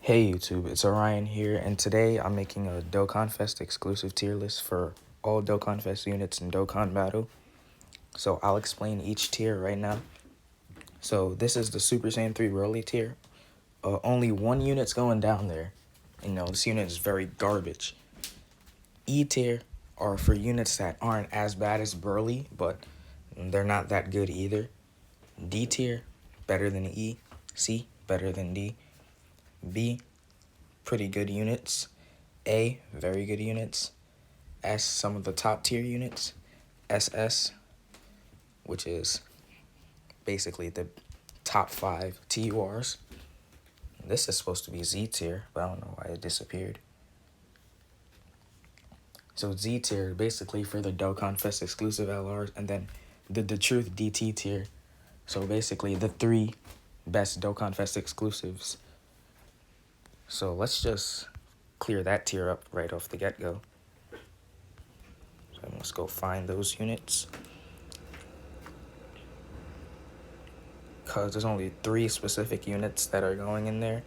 Hey YouTube, it's Orion here, and today I'm making a dokkanfest exclusive tier list for all dokkanfest units in Dokkan Battle. So I'll explain each tier right now. So this is the Super Saiyan 3 Broly tier. Only one unit's going down there. This unit is very garbage. E tier are for units that aren't as bad as Broly, but they're not that good either. D tier, better than E. C, better than D. B, pretty good units. A, very good units. S, some of the top tier units. SS, which is basically the top 5 TURs. This is supposed to be Z tier, but I don't know why it disappeared. So Z tier, basically for the dokkanfest exclusive LRs, and then the Truth DT tier. So basically the 3 best dokkanfest exclusives. So let's just clear that tier up right off the get-go. So let's go find those units. Because there's only 3 specific units that are going in there.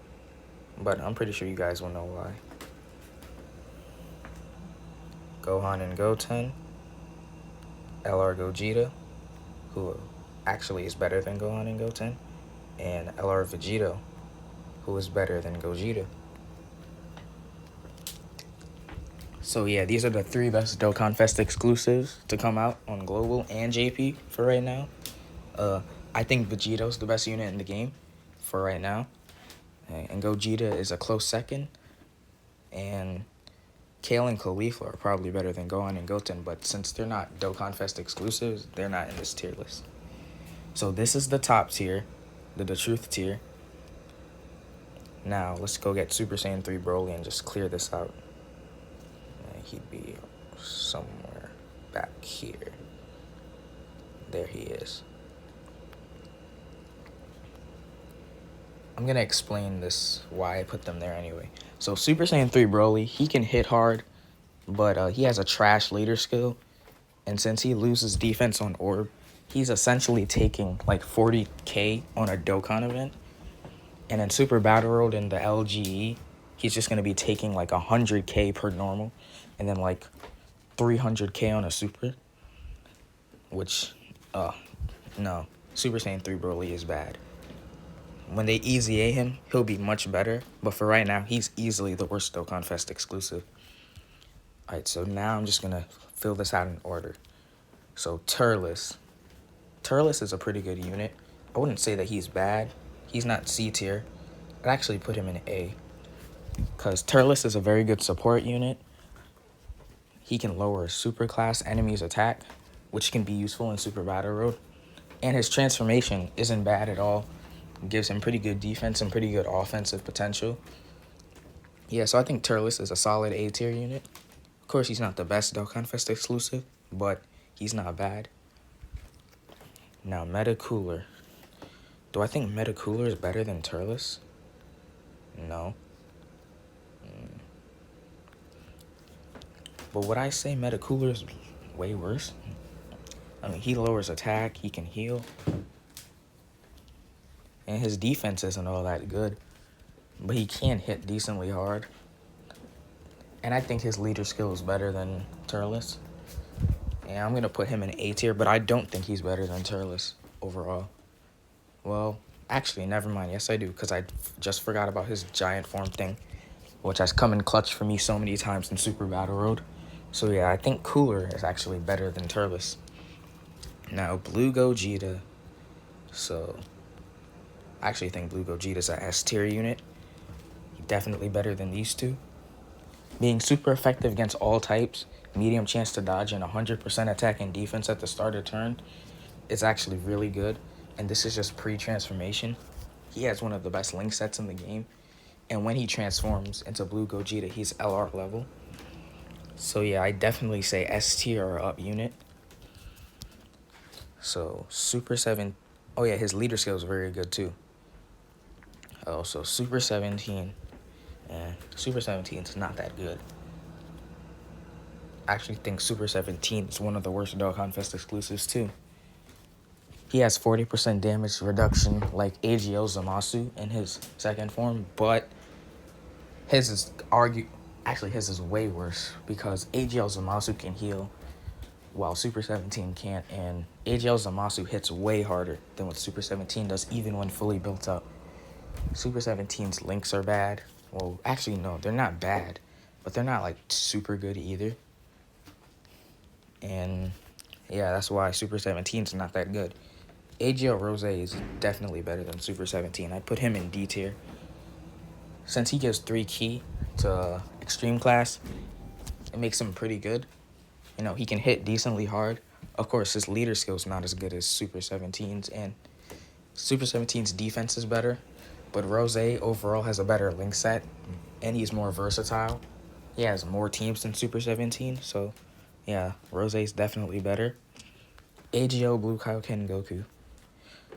But I'm pretty sure you guys will know why. Gohan and Goten. LR Gogeta, who actually is better than Gohan and Goten. And LR Vegito, who is better than Gogeta. So yeah, these are the 3 best dokkanfest exclusives to come out on Global and JP for right now. I think Vegito's the best unit in the game for right now. And Gogeta is a close second. And Kale and Caulifla are probably better than Gohan and Goten, but since they're not dokkanfest exclusives, they're not in this tier list. So this is the top tier, the Truth tier. Now, let's go get Super Saiyan 3 Broly and just clear this out. He'd be somewhere back here. There he is. I'm going to explain this, why I put them there anyway. So Super Saiyan 3 Broly, he can hit hard, but he has a trash leader skill. And since he loses defense on Orb, he's essentially taking like 40k on a Dokkan event. And in Super Battle Road in the LGE, he's just going to be taking like 100k per normal. And then like 300k on a Super. Which, no. Super Saiyan 3 Broly is bad. When they easy A him, he'll be much better. But for right now, he's easily the worst dokkanfest exclusive. Alright, so now I'm just going to fill this out in order. So Turles. Turles is a pretty good unit. I wouldn't say that he's bad. He's not C tier. I'd actually put him in A. Because Turles is a very good support unit. He can lower super class enemies' attack, which can be useful in Super Battle Road. And his transformation isn't bad at all. It gives him pretty good defense and pretty good offensive potential. Yeah, so I think Turles is a solid A tier unit. Of course, he's not the best dokkanfest exclusive, but he's not bad. Now, Metacooler. Do I think Metacooler is better than Turles? No. But would I say Metacooler is way worse? I mean, he lowers attack, he can heal. And his defense isn't all that good. But he can hit decently hard. And I think his leader skill is better than Turles. And I'm going to put him in A tier, but I don't think he's better than Turles overall. Well, actually, never mind. Yes, I do, because I just forgot about his giant form thing, which has come in clutch for me so many times in Super Battle Road. So yeah, I think Cooler is actually better than Turles. Now, Blue Gogeta. So, I actually think Blue Gogeta is a S tier unit. Definitely better than these two. Being super effective against all types, medium chance to dodge, and 100% attack and defense at the start of turn is actually really good. And this is just pre-transformation. He has one of the best link sets in the game. And when he transforms into Blue Gogeta, he's LR level. So yeah, I definitely say S tier or up unit. So Super 7. Oh yeah, his leader skill is very good too. Oh, so Super 17. Super 17 is not that good. I actually think Super 17 is one of the worst dokkanfest exclusives too. He has 40% damage reduction like AGO Zamasu in his second form, but His is actually his is way worse because AGL Zamasu can heal while Super 17 can't, and AGL Zamasu hits way harder than what Super 17 does, even when fully built up. Super 17's links are bad. Well, actually, no, they're not bad, but they're not like super good either. And yeah, that's why Super 17's not that good. AGL Rose is definitely better than Super 17. I put him in D tier. Since he gives 3 key to Extreme Class, it makes him pretty good. You know, he can hit decently hard. Of course, his leader skill's not as good as Super 17's, and Super 17's defense is better. But Rose overall has a better link set, and he's more versatile. He has more teams than Super 17, so yeah, Rose's definitely better. AGO Blue Kaioken Goku.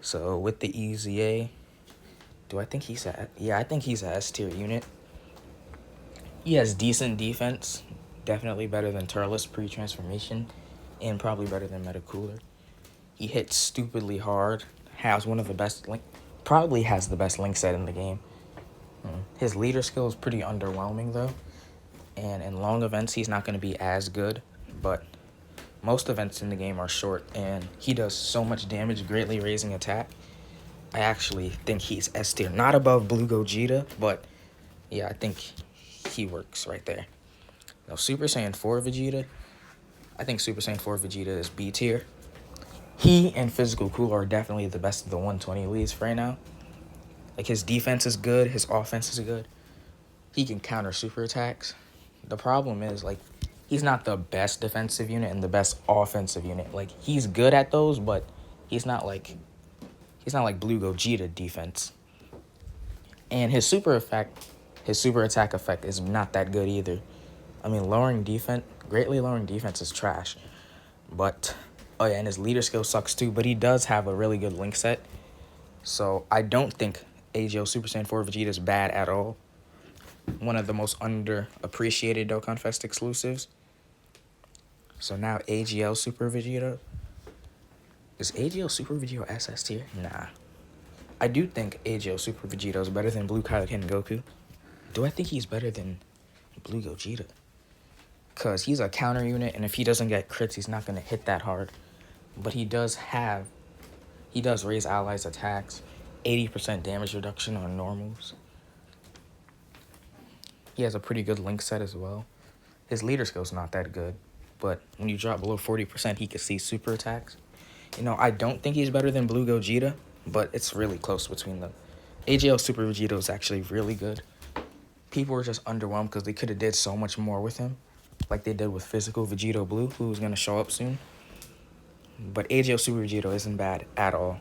So with the EZA, do I think he's a... Yeah, I think he's a S tier unit. He has decent defense, definitely better than Turles pre-transformation, and probably better than Metacooler. He hits stupidly hard, has one of the best link... Probably has the best link set in the game. His leader skill is pretty underwhelming, though. And in long events, he's not going to be as good. But most events in the game are short, and he does so much damage, greatly raising attack. I actually think he's S tier. Not above Blue Gogeta, but yeah, I think he works right there. Now, Super Saiyan 4 Vegeta, I think Super Saiyan 4 Vegeta is B tier. He and Physical Cool are definitely the best of the 120 leads right now. Like, his defense is good, his offense is good. He can counter super attacks. The problem is, like, he's not the best defensive unit and the best offensive unit. Like, he's good at those, but he's not like Blue Gogeta defense. And his super attack effect is not that good either. I mean, greatly lowering defense is trash. But, oh yeah, and his leader skill sucks too, but he does have a really good link set. So I don't think AGL Super Saiyan 4 Vegeta is bad at all. One of the most underappreciated dokkanfest exclusives. So now AGL Super Vegeta. Is AGL Super Vegeta SS tier? Nah. I do think AGL Super Vegeta is better than Blue Kaioken Goku. Do I think he's better than Blue Gogeta? Because he's a counter unit, and if he doesn't get crits, he's not going to hit that hard. But he does raise allies' attacks, 80% damage reduction on normals. He has a pretty good link set as well. His leader skill's not that good, but when you drop below 40%, he can see super attacks. You know, I don't think he's better than Blue Gogeta, but it's really close between them. AGL Super Vegeta is actually really good. People were just underwhelmed because they could have did so much more with him, like they did with Physical Vegeta Blue, who's going to show up soon. But AGL Super Vegeta isn't bad at all.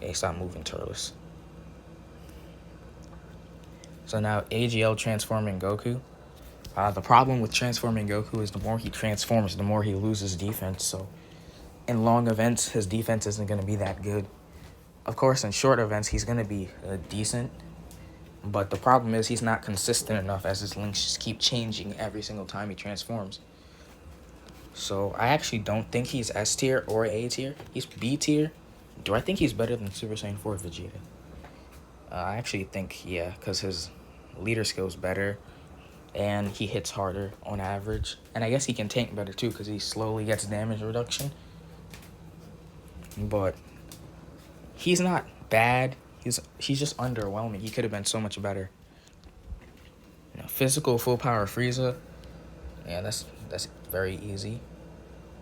Hey, stop moving, Turles. So now AGL transforming Goku. The problem with transforming Goku is the more he transforms, the more he loses defense. So in long events, his defense isn't going to be that good. Of course, in short events, he's going to be decent. But the problem is he's not consistent enough as his links just keep changing every single time he transforms. So I actually don't think he's S tier or A tier. He's B tier. Do I think he's better than Super Saiyan 4 Vegeta? I actually think, yeah, because his leader skill's better. And he hits harder on average. And I guess he can tank better too because he slowly gets damage reduction. But he's not bad. He's just underwhelming. He could have been so much better. You know, physical full power Frieza. Yeah, that's very easy.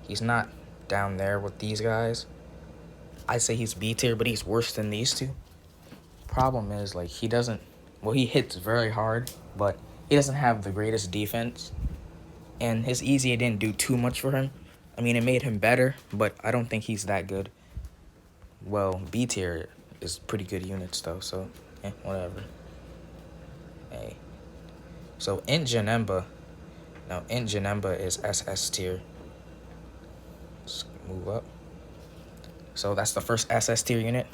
He's not down there with these guys. I say he's B tier, but he's worse than these two. Problem is, like, he hits very hard, but he doesn't have the greatest defense. And his EZA didn't do too much for him. I mean, it made him better, but I don't think he's that good. Well, B tier is pretty good units, though, so, whatever. Hey. So, Janemba is SS tier. Let's move up. So, that's the first SS tier unit.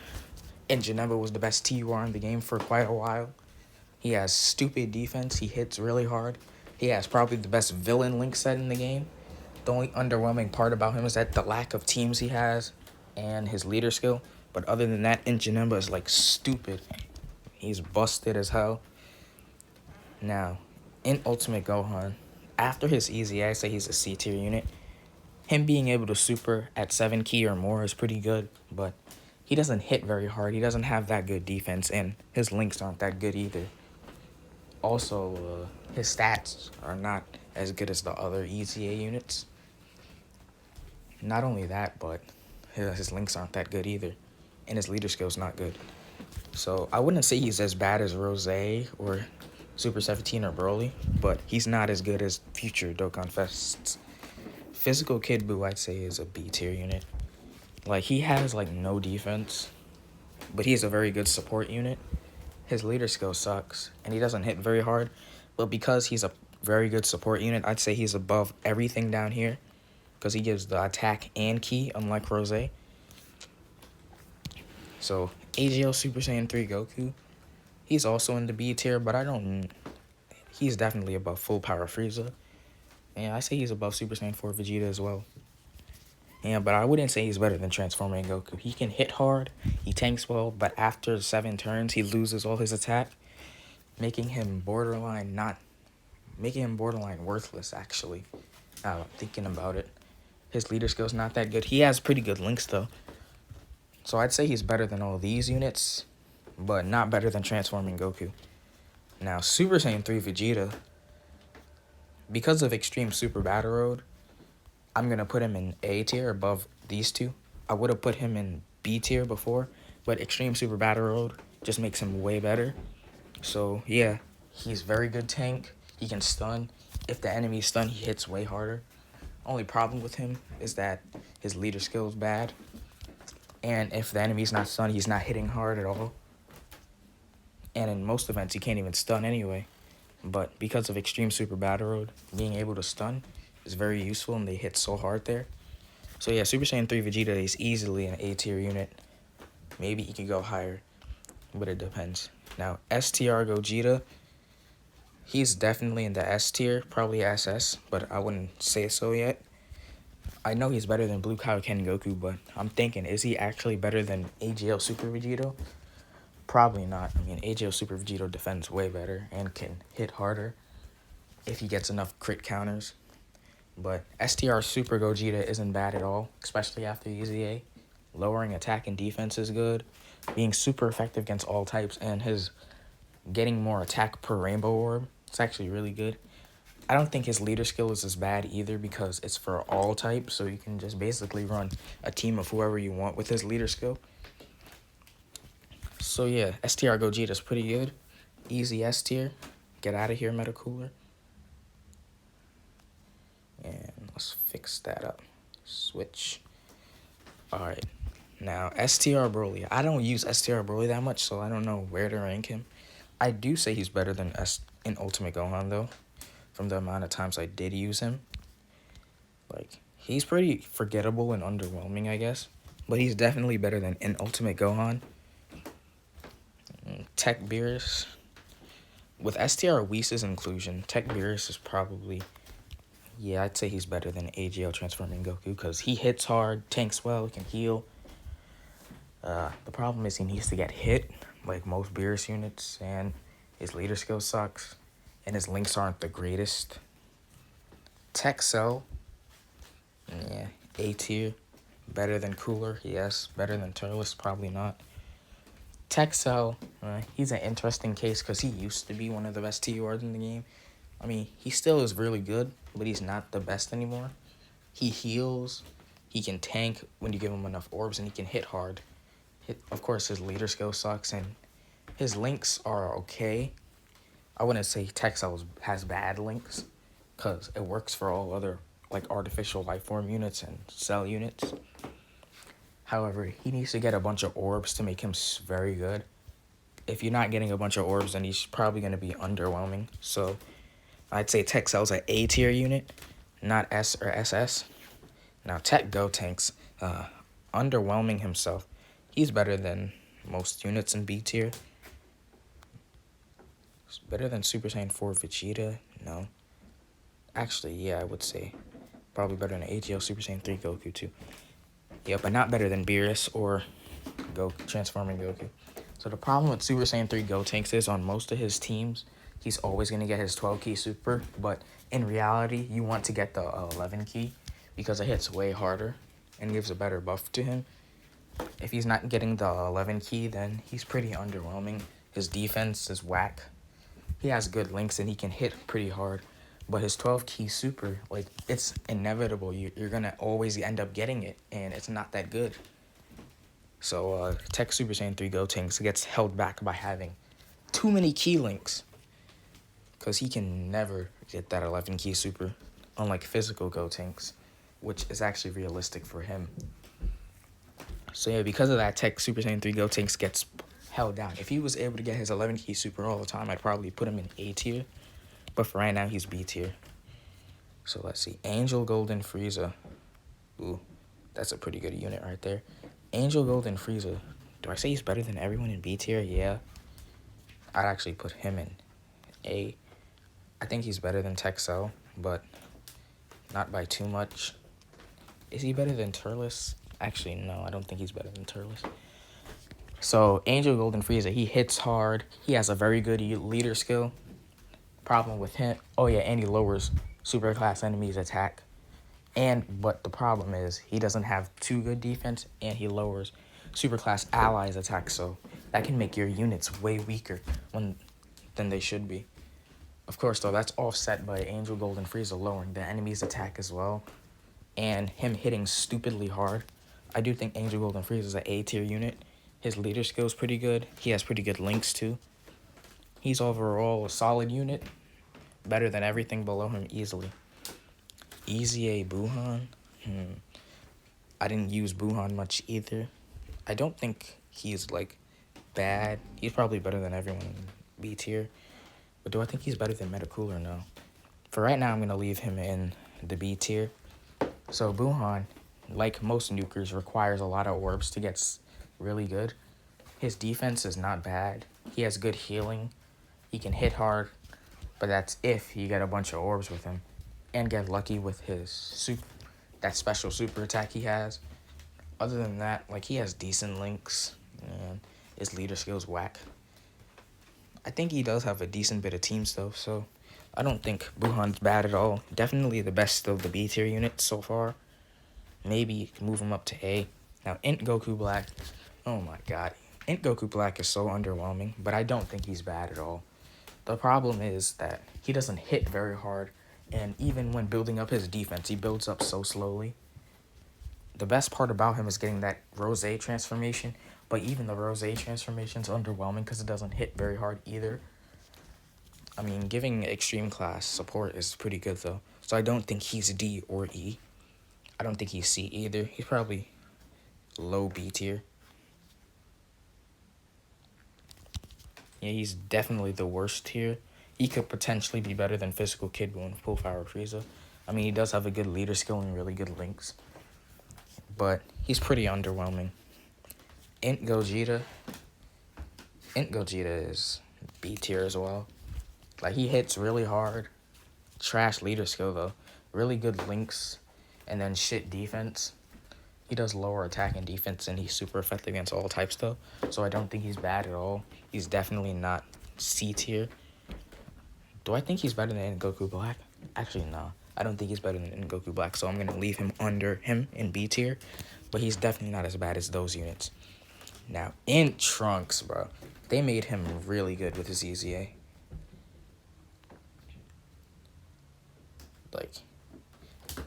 Janemba was the best TUR in the game for quite a while. He has stupid defense. He hits really hard. He has probably the best villain link set in the game. The only underwhelming part about him is that the lack of teams he has and his leader skill. But other than that, Janemba is, like, stupid. He's busted as hell. Now, in Ultimate Gohan, after his easy, I say he's a C tier unit. Him being able to super at 7 key or more is pretty good, but he doesn't hit very hard. He doesn't have that good defense, and his links aren't that good either. Also, his stats are not as good as the other EZA units. Not only that, but his links aren't that good either, and his leader skill's not good. So I wouldn't say he's as bad as Rose or Super 17 or Broly, but he's not as good as future dokkanfests. Physical Kid Buu, I'd say, is a B tier unit. Like, he has, like, no defense, but he's a very good support unit. His leader skill sucks, and he doesn't hit very hard, but because he's a very good support unit, I'd say he's above everything down here, because he gives the attack and ki, unlike Rose. So, AGL Super Saiyan 3 Goku, he's also in the B tier, but he's definitely above Full Power Frieza. And I say he's above Super Saiyan 4 Vegeta as well. Yeah, but I wouldn't say he's better than Transforming Goku. He can hit hard, he tanks well, but after 7 turns, he loses all his attack, making him borderline worthless, actually. Now I'm thinking about it. His leader skill's not that good. He has pretty good links, though. So I'd say he's better than all these units, but not better than Transforming Goku. Now, Super Saiyan 3 Vegeta, because of Extreme Super Battle Road, I'm going to put him in A tier above these two. I would have put him in B tier before, but Extreme Super Battle Road just makes him way better. So, yeah, he's very good tank. He can stun. If the enemy's stunned, he hits way harder. Only problem with him is that his leader skill is bad. And if the enemy's not stunned, he's not hitting hard at all. And in most events, he can't even stun anyway. But because of Extreme Super Battle Road, being able to stun is very useful, and they hit so hard there. So yeah, Super Saiyan 3 Vegeta is easily an A tier unit. Maybe he could go higher, but it depends. Now, STR Gogeta, he's definitely in the S tier, probably SS, but I wouldn't say so yet. I know he's better than Blue Kaioken Goku, but I'm thinking, is he actually better than AGL Super Vegito? Probably not. I mean, AGL Super Vegito defends way better and can hit harder if he gets enough crit counters. But STR Super Gogeta isn't bad at all, especially after EZA. Lowering attack and defense is good. Being super effective against all types, and his getting more attack per Rainbow Orb, it's actually really good. I don't think his leader skill is as bad either, because it's for all types, so you can just basically run a team of whoever you want with his leader skill. So yeah, STR Gogeta's pretty good. Easy S tier. Get out of here, Metacooler. And let's fix that up. Switch. Alright. Now, STR Broly. I don't use STR Broly that much, so I don't know where to rank him. I do say he's better than in Ultimate Gohan, though, from the amount of times I did use him. Like, he's pretty forgettable and underwhelming, I guess. But he's definitely better than in Ultimate Gohan. Tech Beerus. With STR Whis' inclusion, Tech Beerus is probably... Yeah, I'd say he's better than AGL Transforming Goku, because he hits hard, tanks well, can heal. The problem is he needs to get hit, like most Beerus units, and his leader skill sucks, and his links aren't the greatest. Tech Cell, yeah, A tier. Better than Cooler, yes. Better than Turles, probably not. Tech Cell, he's an interesting case, because he used to be one of the best TURs in the game. I mean, he still is really good, but he's not the best anymore. He heals, he can tank when you give him enough orbs, and he can hit hard. Of course, his leader skill sucks, and his links are okay. I wouldn't say Tech Cell has bad links, because it works for all other like artificial life form units and cell units. However, he needs to get a bunch of orbs to make him very good. If you're not getting a bunch of orbs, then he's probably going to be underwhelming. So I'd say Tech Cell's an A tier unit, not S or SS. Now, Tech Gotenks, underwhelming himself. He's better than most units in B tier. He's better than Super Saiyan 4 Vegeta? No. Actually, yeah, I would say. Probably better than AGL Super Saiyan 3 Goku, too. Yeah, but not better than Beerus or Transforming Goku. So the problem with Super Saiyan 3 Gotenks is on most of his teams, he's always going to get his 12 key super, but in reality, you want to get the 11 key because it hits way harder and gives a better buff to him. If he's not getting the 11 key, then he's pretty underwhelming. His defense is whack. He has good links and he can hit pretty hard, but his 12 key super, like, it's inevitable. You're going to always end up getting it, and it's not that good. So Tech Super Saiyan 3 Gotenks gets held back by having too many key links, because he can never get that 11 key super, unlike physical Gotenks, which is actually realistic for him. So yeah, because of that, Tech Super Saiyan 3 Gotenks gets held down. If he was able to get his 11 key super all the time, I'd probably put him in A tier, but for right now, he's B tier. So let's see, Angel Golden Frieza. Ooh, that's a pretty good unit right there. Angel Golden Frieza. Do I say he's better than everyone in B tier? Yeah. I'd actually put him in A. I think he's better than Texel, but not by too much. Is he better than Turles? Actually, no, I don't think he's better than Turles. So, Angel Golden Frieza, he hits hard. He has a very good leader skill. Problem with him, oh yeah, and he lowers super class enemies' attack. But the problem is, he doesn't have too good defense, and he lowers super class allies' attack, so that can make your units way weaker than they should be. Of course, though, that's offset by Angel Golden Frieza lowering the enemy's attack as well, and him hitting stupidly hard. I do think Angel Golden Frieza is an A tier unit. His leader skill is pretty good. He has pretty good links too. He's overall a solid unit, better than everything below him easily. Easy A Buhan. I didn't use Buhan much either. I don't think he's like bad. He's probably better than everyone in B tier. But do I think he's better than Metacooler? No. For right now, I'm going to leave him in the B tier. So Buhan, like most nukers, requires a lot of orbs to get really good. His defense is not bad. He has good healing. He can hit hard, but that's if you get a bunch of orbs with him and get lucky with his that special super attack he has. Other than that, like, he has decent links, and his leader skill's whack. I think he does have a decent bit of teams, though, so I don't think Buhan's bad at all. Definitely the best of the B tier units so far. Maybe move him up to A. Now, Int Goku Black, oh my god. Int Goku Black is so underwhelming, but I don't think he's bad at all. The problem is that he doesn't hit very hard, and even when building up his defense, he builds up so slowly. The best part about him is getting that Rose transformation, but even the Rose transformation is underwhelming because it doesn't hit very hard either. I mean, giving extreme class support is pretty good, though. So I don't think he's D or E. I don't think he's C either. He's probably low B tier. Yeah, he's definitely the worst tier. He could potentially be better than Physical Kid Buu and Full Power Frieza. I mean, he does have a good leader skill and really good links, but he's pretty underwhelming. Int Gogeta is B tier as well. Like, he hits really hard. Trash leader skill, though. Really good links, and then shit defense. He does lower attack and defense, and he's super effective against all types, though. So I don't think he's bad at all. He's definitely not C tier. Do I think he's better than Goku Black? Actually, no. I don't think he's better than Goku Black, so I'm going to leave him under him in B tier. But he's definitely not as bad as those units. Now, in Trunks, bro, they made him really good with his EZA. Like,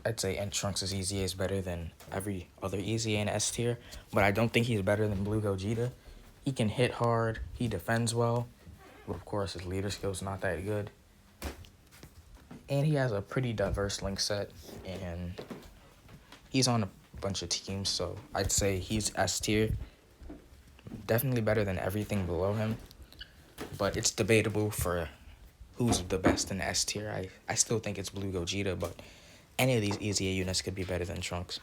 I'd say Int Trunks' EZA is better than every other EZA in S tier, but I don't think he's better than Blue Gogeta. He can hit hard, he defends well, but of course his leader skill's not that good. And he has a pretty diverse link set, and he's on a bunch of teams, so I'd say he's S tier. Definitely better than everything below him, but it's debatable for who's the best in S tier. I still think it's Blue Gogeta, but any of these EZA units could be better than Trunks.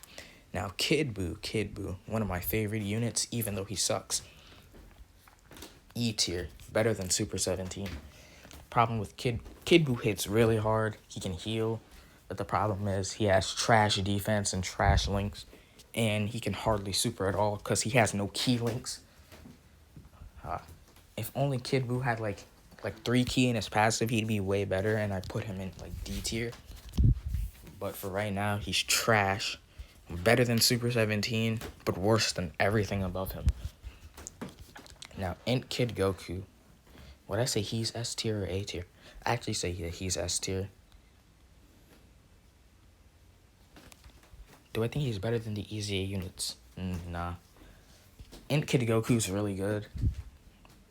Now, Kid Buu, one of my favorite units, even though he sucks. E tier, better than Super 17. Problem with Kid Buu hits really hard. He can heal, but the problem is he has trash defense and trash links, and he can hardly super at all because he has no key links. If only Kid Buu had like like 3 key in his passive, he'd be way better, and I put him in like D tier. But for right now, he's trash. Better than Super 17, but worse than everything above him. Now, Int Kid Goku. Would I say he's S tier or A tier? I actually say he's S tier. Do I think he's better than the Easy A units? Nah. Int Kid Goku's really good.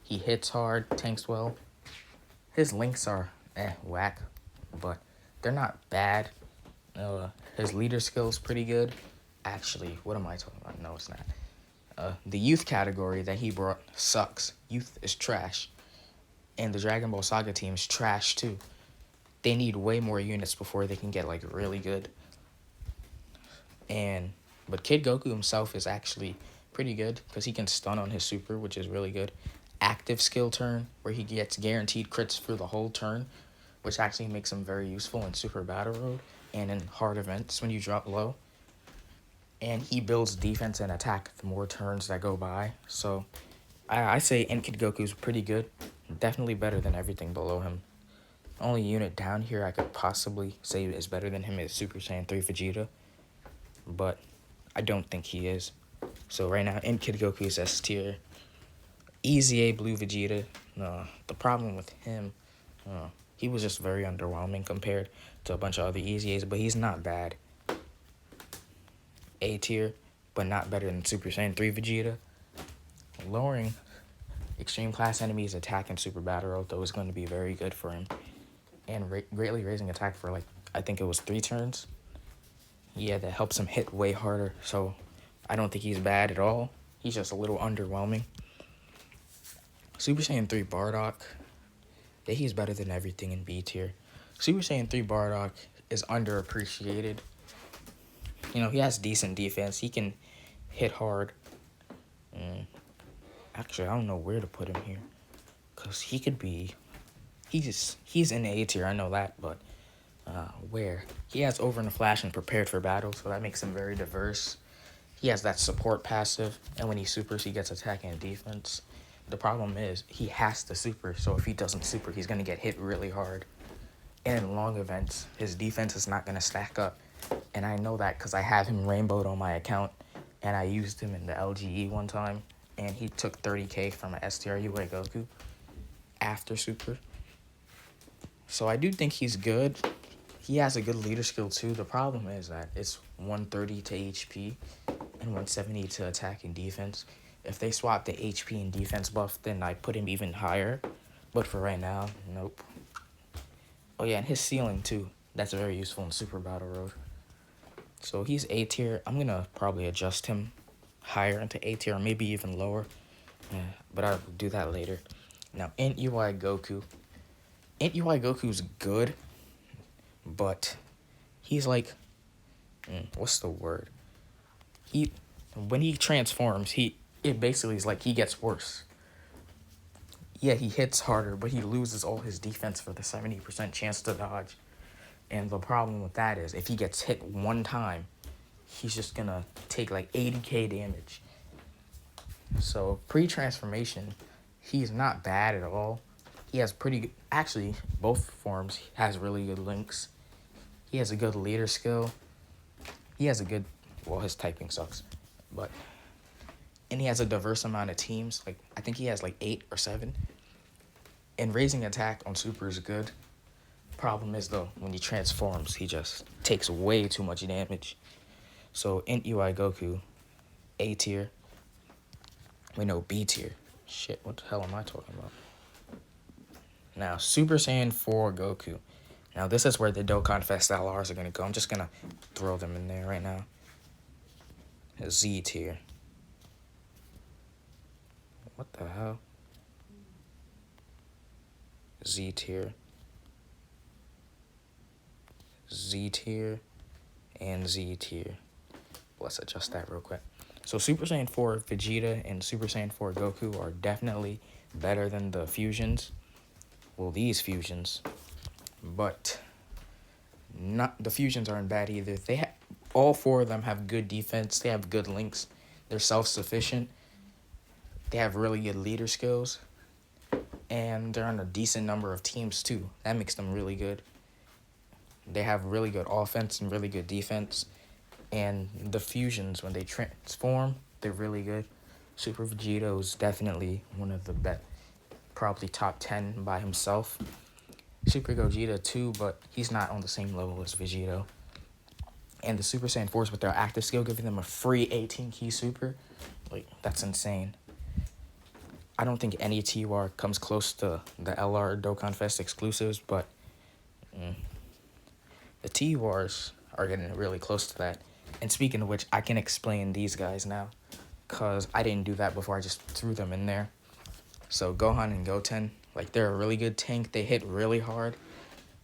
He hits hard, tanks well. His links are whack, but they're not bad. His leader skill's pretty good. Actually, what am I talking about? No, it's not. The youth category that he brought sucks. Youth is trash. And the Dragon Ball Saga team is trash too. They need way more units before they can get like really good. But Kid Goku himself is actually pretty good because he can stun on his super, which is really good. Active skill turn, where he gets guaranteed crits for the whole turn, which actually makes him very useful in Super Battle Road and in hard events when you drop low. And he builds defense and attack the more turns that go by. So I say Kid Goku's pretty good. Definitely better than everything below him. Only unit down here I could possibly say is better than him is Super Saiyan 3 Vegeta. But I don't think he is. So right now, Kid Goku is S tier. Easy A Blue Vegeta. The problem with him, he was just very underwhelming compared to a bunch of other Easy A's, but he's not bad. A tier, but not better than Super Saiyan 3 Vegeta. Lowering extreme class enemies attack in Super Battle Road, though, is going to be very good for him. And greatly raising attack for, like, I think it was 3 turns. Yeah, that helps him hit way harder, so I don't think he's bad at all. He's just a little underwhelming. Super Saiyan 3 Bardock, yeah, he's better than everything in B tier. Super Saiyan 3 Bardock is underappreciated. You know, he has decent defense. He can hit hard. Actually, I don't know where to put him here. Because he could be... He's in A tier, I know that, but... where? He has Over in a Flash and Prepared for Battle, so that makes him very diverse. He has that support passive, and when he supers, he gets attack and defense. The problem is, he has to super, so if he doesn't super, he's going to get hit really hard. And in long events, his defense is not going to stack up. And I know that because I have him rainbowed on my account, and I used him in the LGE one time, and he took 30k from an STRUA Goku after super. So I do think he's good. He has a good leader skill too. The problem is that it's 130 to HP and 170 to attack and defense. If they swap the HP and defense buff, then I put him even higher. But for right now, nope. Oh yeah, and his ceiling too. That's very useful in Super Battle Road. So he's A tier. I'm gonna probably adjust him higher into A tier or maybe even lower. But I'll do that later. Now, Int UI Goku. Int UI Goku's good, but he's like, what's the word? When he transforms, it basically is like he gets worse. Yeah, he hits harder, but he loses all his defense for the 70% chance to dodge. And the problem with that is if he gets hit one time, he's just gonna take like 80k damage. So pre-transformation, he's not bad at all. He has pretty good, actually, both forms has really good links. He has a good leader skill. He has a good, well, his typing sucks, and he has a diverse amount of teams. Like, I think he has like 8 or 7. And raising attack on super is good. Problem is, though, when he transforms, he just takes way too much damage. So, Int UI Goku, A tier. Wait, no, B tier. Shit, what the hell am I talking about? Now, Super Saiyan 4 Goku. Now, this is where the dokkanfest LRs are going to go. I'm just going to throw them in there right now. Z tier. What the hell? Z tier. Z tier. And Z tier. Let's adjust that real quick. So Super Saiyan 4 Vegeta and Super Saiyan 4 Goku are definitely better than the fusions. Well, these fusions. But not the fusions aren't bad either. All 4 of them have good defense. They have good links. They're self-sufficient. They have really good leader skills. and they're on a decent number of teams too. That makes them really good. They have really good offense and really good defense. And the fusions, when they transform, they're really good. Super Vegito is definitely one of the best, probably top 10 by himself. Super Gogeta too, but he's not on the same level as Vegito. And the Super Saiyan 4s with their active skill giving them a free 18 key super, like, that's insane. I don't think any TWAR comes close to the LR dokkanfest exclusives, but the TWARs are getting really close to that. And speaking of which, I can explain these guys now, because I didn't do that before. I just threw them in there. So Gohan and Goten, like, they're a really good tank. They hit really hard.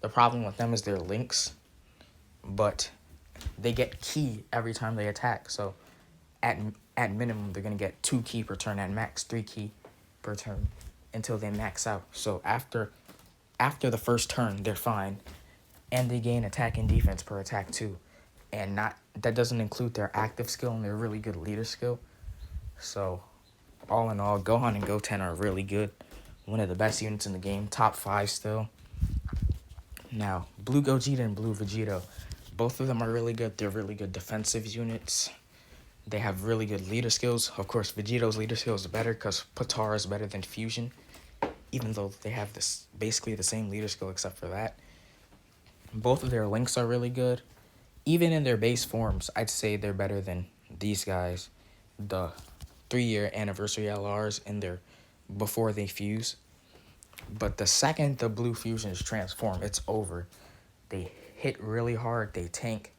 The problem with them is their links, but they get ki every time they attack. So at minimum, they're going to get 2 ki per turn, at max 3 ki per turn until they max out. So after the first turn, they're fine. And they gain attack and defense per attack too. And that doesn't include their active skill and their really good leader skill. So all in all, Gohan and Goten are really good. One of the best units in the game. Top 5 still. Now, Blue Gogeta and Blue Vegito. Both of them are really good. They're really good defensive units. They have really good leader skills. Of course, Vegito's leader skills are better because Potara is better than Fusion. Even though they have basically the same leader skill except for that. Both of their links are really good. Even in their base forms, I'd say they're better than these guys. The 3-year anniversary LRs in their before they fuse. But the second the blue fusions transform, it's over. They hit really hard. They tank.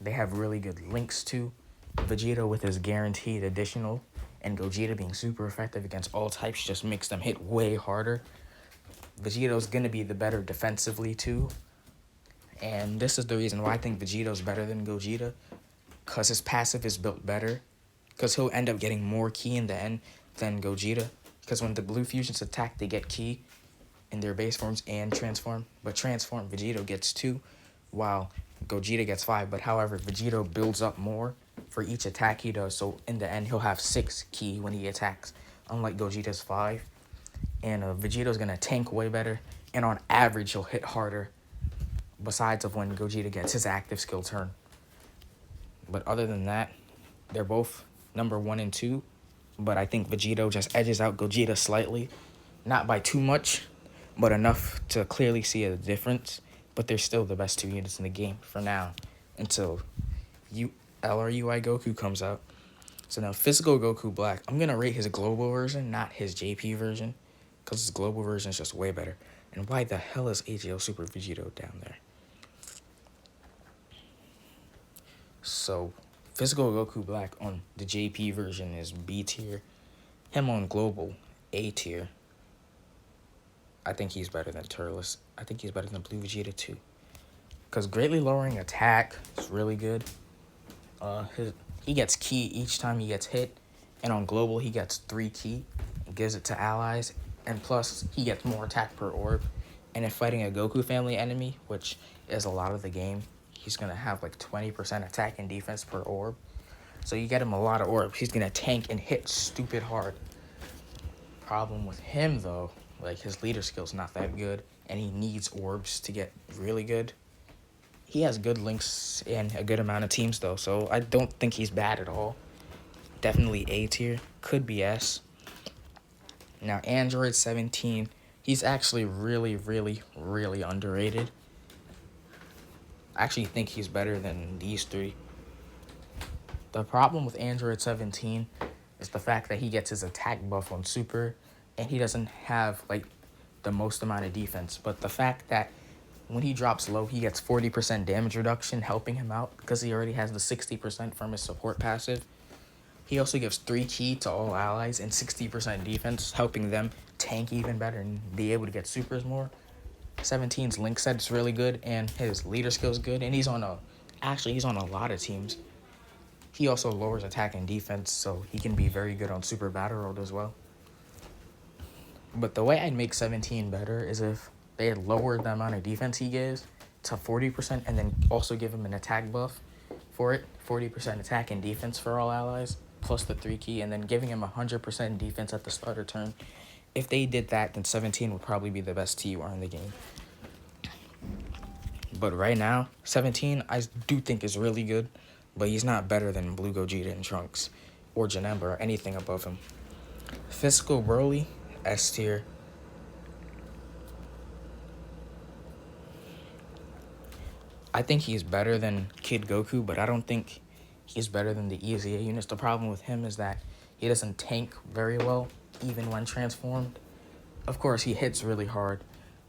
They have really good links too. Vegeta with his guaranteed additional, and Gogeta being super effective against all types just makes them hit way harder. Vegeto's going to be the better defensively too. And this is the reason why I think Vegito's better than Gogeta. Because his passive is built better. Because he'll end up getting more ki in the end than Gogeta. Because when the blue fusions attack, they get ki in their base forms and transform. But transform, Vegito gets 2, while Gogeta gets 5. But however, Vegito builds up more for each attack he does. So in the end, he'll have 6 ki when he attacks. Unlike Gogeta's 5. And Vegito's going to tank way better. And on average, he'll hit harder. Besides of when Gogeta gets his active skill turn. But other than that, they're both number 1 and 2. But I think Vegito just edges out Gogeta slightly. Not by too much, but enough to clearly see a difference. But they're still the best 2 units in the game for now. Until LRUI Goku comes out. So now Physical Goku Black. I'm going to rate his global version, not his JP version. Because his global version is just way better. And why the hell is AGL Super Vegito down there? So, Physical Goku Black on the JP version is B tier. Him on global, A tier. I think he's better than Turles. I think he's better than Blue Vegeta too. Because greatly lowering attack is really good. He gets ki each time he gets hit. And on global, he gets 3 ki. And gives it to allies. And plus, he gets more attack per orb. And if fighting a Goku family enemy, which is a lot of the game, he's going to have like 20% attack and defense per orb. So you get him a lot of orbs. He's going to tank and hit stupid hard. Problem with him, though, like, his leader skill's not that good. And he needs orbs to get really good. He has good links and a good amount of teams, though. So I don't think he's bad at all. Definitely A tier. Could be S. Now, Android 17, he's actually really, really, really underrated. I actually think he's better than these 3. The problem with Android 17 is the fact that he gets his attack buff on Super, and he doesn't have, like, the most amount of defense. But the fact that when he drops low, he gets 40% damage reduction, helping him out, because he already has the 60% from his support passive. He also gives 3 ki to all allies and 60% defense, helping them tank even better and be able to get supers more. 17's link set is really good, and his leader skill is good, and he's on a lot of teams. He also lowers attack and defense, so he can be very good on Super Battle Road as well. But the way I'd make 17 better is if they had lowered the amount of defense he gives to 40% and then also give him an attack buff for it, 40% attack and defense for all allies, plus the 3 ki, and then giving him 100% defense at the starter turn If they did that, then 17 would probably be the best TUR in the game. But right now, 17 I do think is really good, but he's not better than Blue Gogeta and Trunks or Janemba or anything above him. Physical Broly, S tier. I think he's better than Kid Goku, but I don't think he's better than the EZA units. The problem with him is that he doesn't tank very well, even when transformed. Of course, he hits really hard,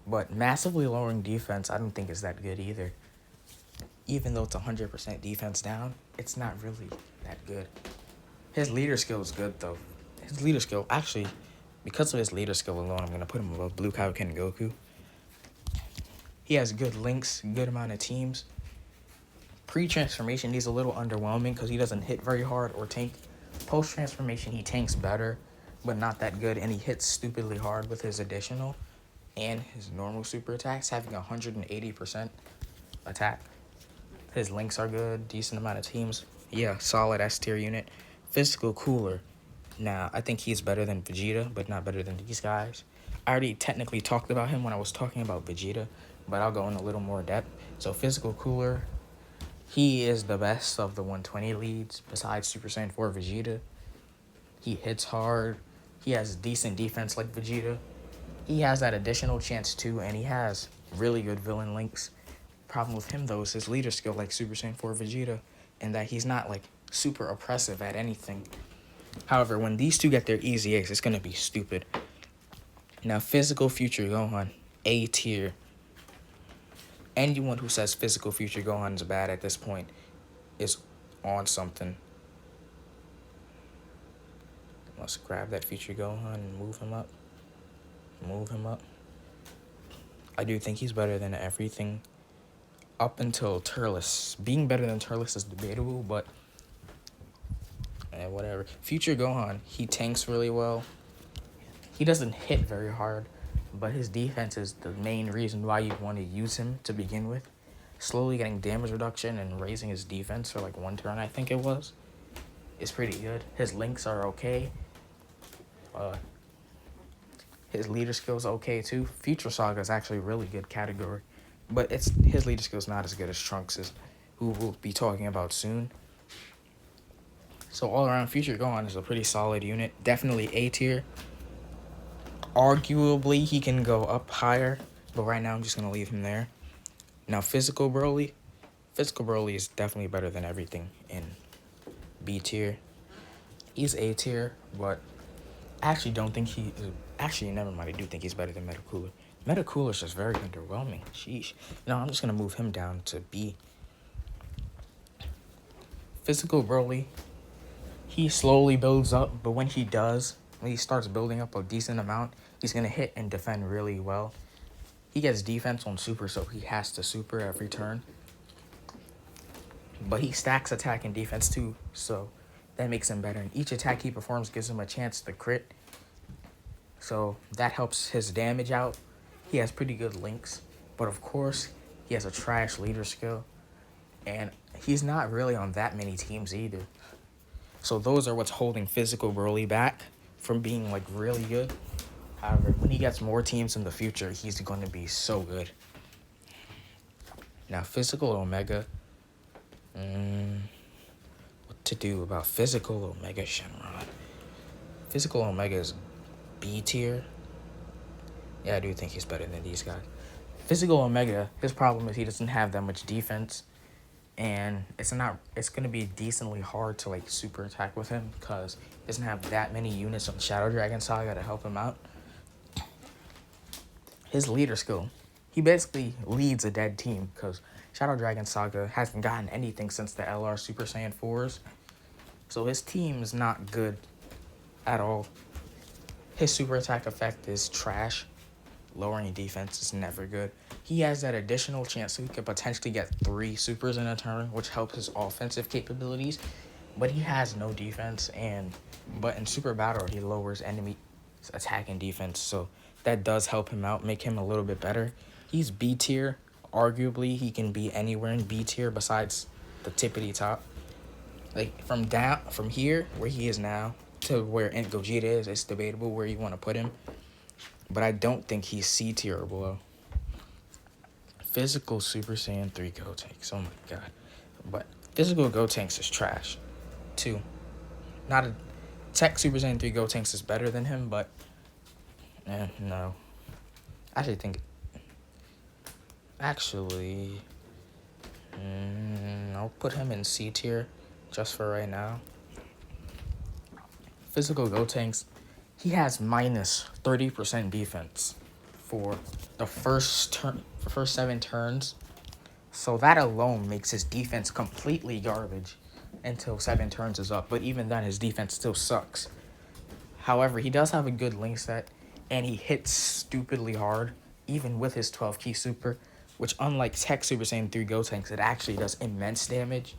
but massively lowering defense I don't think is that good either. Even though it's 100% defense down, it's not really that good. His leader skill is good, though. His leader skill, actually, because of his leader skill alone, I'm going to put him above Blue Kaioken and Goku. He has good links, good amount of teams. Pre-transformation, he's a little underwhelming because he doesn't hit very hard or tank. Post-transformation, he tanks better, but not that good, and he hits stupidly hard with his additional and his normal super attacks, having 180% attack. His links are good, decent amount of teams. Yeah, solid S tier unit. Physical Cooler. Now, I think he's better than Vegeta, but not better than these guys. I already technically talked about him when I was talking about Vegeta, but I'll go in a little more depth. So Physical Cooler, he is the best of the 120 leads besides Super Saiyan 4 Vegeta. He hits hard. He has decent defense like Vegeta. He has that additional chance too, and he has really good villain links. Problem with him though is his leader skill like Super Saiyan 4 Vegeta, and that he's not like super oppressive at anything. However, when these two get their easy A's, it's gonna be stupid. Now, Physical Future Gohan, A tier. Anyone who says Physical Future Gohan is bad at this point is on something. Let's grab that Future Gohan and move him up. Move him up. I do think he's better than everything up until Turles. Being better than Turles is debatable, but whatever. Future Gohan, he tanks really well. He doesn't hit very hard, but his defense is the main reason why you want to use him to begin with. Slowly getting damage reduction and raising his defense for like one turn, I think it was, is pretty good. His links are okay. His leader skill's okay too. Future Saga is actually a really good category, but his leader skill's not as good as Trunks's, who we'll be talking about soon. So all around, Future Gohan is a pretty solid unit. Definitely A tier. Arguably, he can go up higher, but right now I'm just going to leave him there. Now, Physical Broly. Physical Broly is definitely better than everything in B tier. He's A tier, but I actually don't think he... Actually, never mind. I do think he's better than Metacooler. Metacooler is just very underwhelming. Sheesh. No, I'm just going to move him down to B. Physical Broly. He slowly builds up, but when he does, when he starts building up a decent amount, he's going to hit and defend really well. He gets defense on super, so he has to super every turn. But he stacks attack and defense too, so that makes him better. And each attack he performs gives him a chance to crit. So that helps his damage out. He has pretty good links. But of course, he has a trash leader skill. And he's not really on that many teams either. So those are what's holding Physical Broly back from being like really good. However, when he gets more teams in the future, he's going to be so good. Now, Physical Omega. What to do about Physical Omega Shenron? Physical Omega is B tier. Yeah, I do think he's better than these guys. Physical Omega, his problem is he doesn't have that much defense. And it's going to be decently hard to like super attack with him because he doesn't have that many units on Shadow Dragon Saga to help him out. His leader skill, he basically leads a dead team because Shadow Dragon Saga hasn't gotten anything since the LR Super Saiyan 4s. So his team is not good at all. His super attack effect is trash. Lowering defense is never good. He has that additional chance so he could potentially get 3 supers in a turn, which helps his offensive capabilities. But he has no defense, but in Super Battle, he lowers enemy attack and defense. So that does help him out, make him a little bit better. He's B tier. Arguably, he can be anywhere in B tier besides the tippity top. Like from here, where he is now, to where Gogeta is, it's debatable where you want to put him. but I don't think he's C tier or below. Physical Super Saiyan 3 Gotenks. Oh my god. But physical Gotenks is trash. 2. Not a Tech Super Saiyan 3 Gotenks is better than him, but no. I actually think I'll put him in C tier just for right now. Physical Gotenks, he has minus 30% defense for the first 7 turns. So that alone makes his defense completely garbage until 7 turns is up. But even then, his defense still sucks. However, he does have a good link set, and he hits stupidly hard, even with his 12 key super, which unlike Tech Super Saiyan 3 Gotenks, it actually does immense damage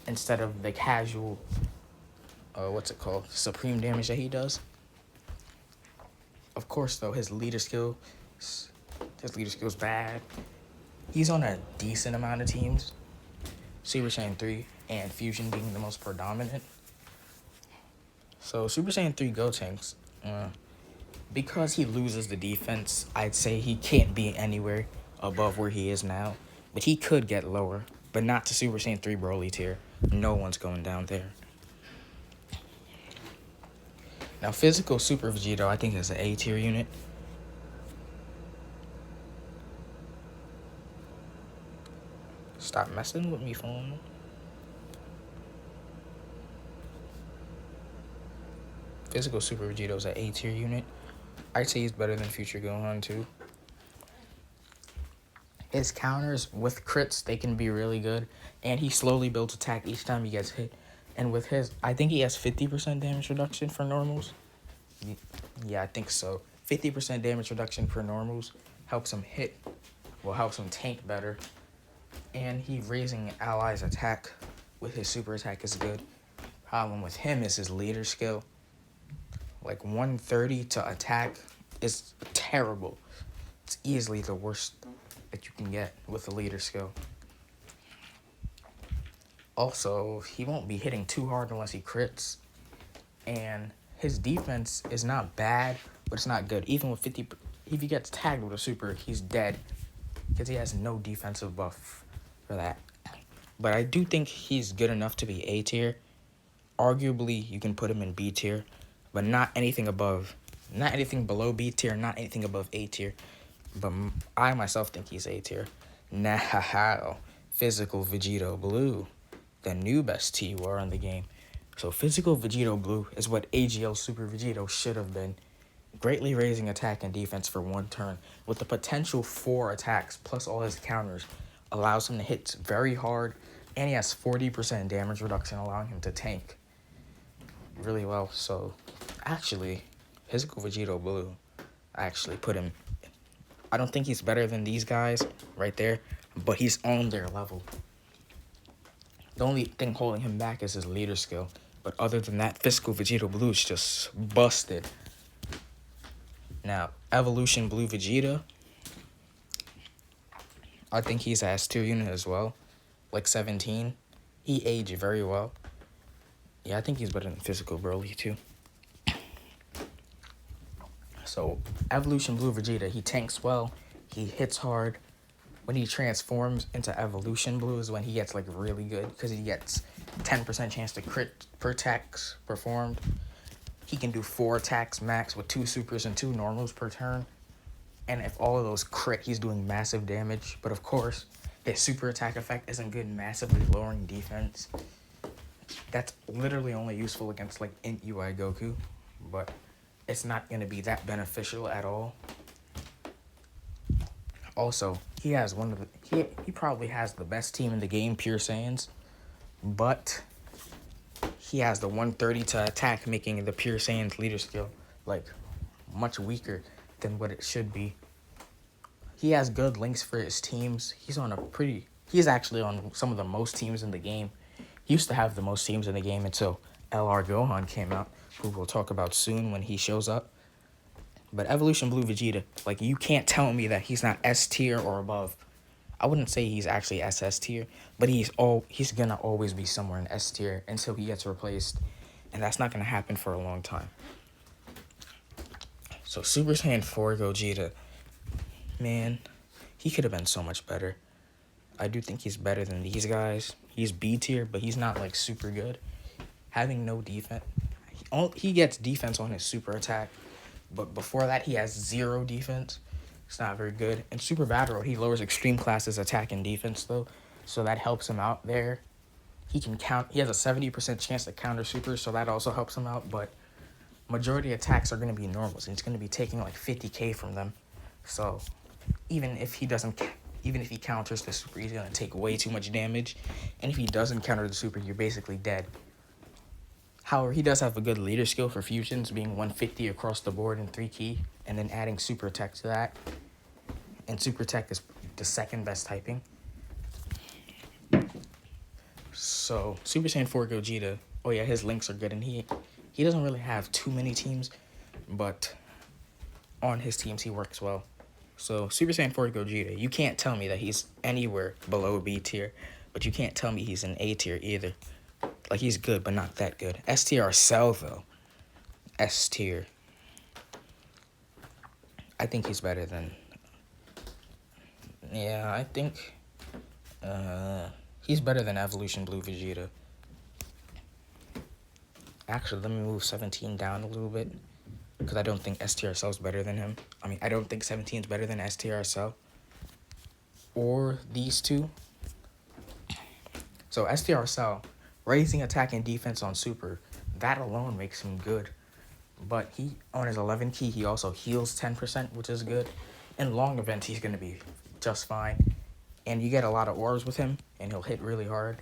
instead of the casual, supreme damage that he does. Of course, though, his leader skill is bad. He's on a decent amount of teams, Super Saiyan 3 and Fusion being the most predominant. So Super Saiyan 3 Gotenks, because he loses the defense, I'd say he can't be anywhere above where he is now. But he could get lower, but not to Super Saiyan 3 Broly tier. No one's going down there. Now, physical Super Vegito, I think, is an A tier unit. Stop messing with me, phone. Physical Super Vegito is an A tier unit. I'd say he's better than Future Gohan, too. His counters with crits, they can be really good. And he slowly builds attack each time he gets hit. And with his, I think he has 50% damage reduction for normals. Yeah, I think so. 50% damage reduction for normals helps him helps him tank better. And he raising allies' attack with his super attack is good. Problem with him is his leader skill. Like 130 to attack is terrible. It's easily the worst that you can get with the leader skill. Also, he won't be hitting too hard unless he crits. And his defense is not bad, but it's not good. Even with 50, if he gets tagged with a super, he's dead because he has no defensive buff for that. But I do think he's good enough to be A tier. Arguably, you can put him in B tier, but not anything below B tier, not anything above A tier. But I myself think he's A tier. Now, Physical Vegito Blue, the new best T-War in the game. So Physical Vegito Blue is what AGL Super Vegito should have been. Greatly raising attack and defense for 1 turn, with the potential 4 attacks plus all his counters, allows him to hit very hard, and he has 40% damage reduction, allowing him to tank really well. So actually, Physical Vegito Blue, I actually put him, I don't think he's better than these guys right there, but he's on their level. The only thing holding him back is his leader skill. But other than that, Physical Vegito Blue is just busted. Now, Evolution Blue Vegeta, I think he's a S tier unit as well. Like 17. He aged very well. Yeah, I think he's better than Physical Broly too. So, Evolution Blue Vegeta, he tanks well. He hits hard. When he transforms into Evolution Blue is when he gets like really good, because he gets 10% chance to crit per attacks performed. He can do 4 attacks max with 2 supers and 2 normals per turn. And if all of those crit, he's doing massive damage. But of course, his super attack effect isn't good, massively lowering defense. That's literally only useful against like Int UI Goku, but it's not going to be that beneficial at all. Also, he has he probably has the best team in the game, Pure Saiyans, but he has the 130 to attack, making the Pure Saiyans leader skill like much weaker than what it should be. He has good links for his teams. He's actually on some of the most teams in the game. He used to have the most teams in the game until LR Gohan came out, who we'll talk about soon when he shows up. But Evolution Blue Vegeta, like, you can't tell me that he's not S tier or above. I wouldn't say he's actually SS tier, but he's gonna always be somewhere in S tier until he gets replaced, and that's not gonna happen for a long time. So Super Saiyan 4 Gogeta, man, he could have been so much better. I do think he's better than these guys. He's B tier, but he's not like super good. Having no defense, he gets defense on his super attack, but before that he has 0 defense. It's not very good. In Super Battle Road, he lowers extreme classes attack and defense though, so that helps him out there. He can count. He has a 70% chance to counter super, so that also helps him out. But majority attacks are going to be normals, and he's going to be taking like 50k from them. So even if he counters the super, he's going to take way too much damage. And if he doesn't counter the super, you're basically dead. However, he does have a good leader skill for fusions, being 150 across the board in 3 key, and then adding super attack to that. And super attack is the second best typing. So Super Saiyan 4 Gogeta, oh yeah, his links are good, and he doesn't really have too many teams, but on his teams he works well. So Super Saiyan 4 Gogeta, you can't tell me that he's anywhere below B tier, but you can't tell me he's in A tier either. Like, he's good, but not that good. S tier Cell though. S tier. I think he's better than. Yeah, I think. He's better than Evolution Blue Vegeta. Actually, let me move 17 down a little bit, because I don't think STR is better than him. I mean, I don't think 17 is better than STR or these two. So STR raising attack and defense on super, that alone makes him good. But he, on his 11 key, he also heals 10%, which is good. In long events, he's going to be just fine. And you get a lot of orbs with him, and he'll hit really hard,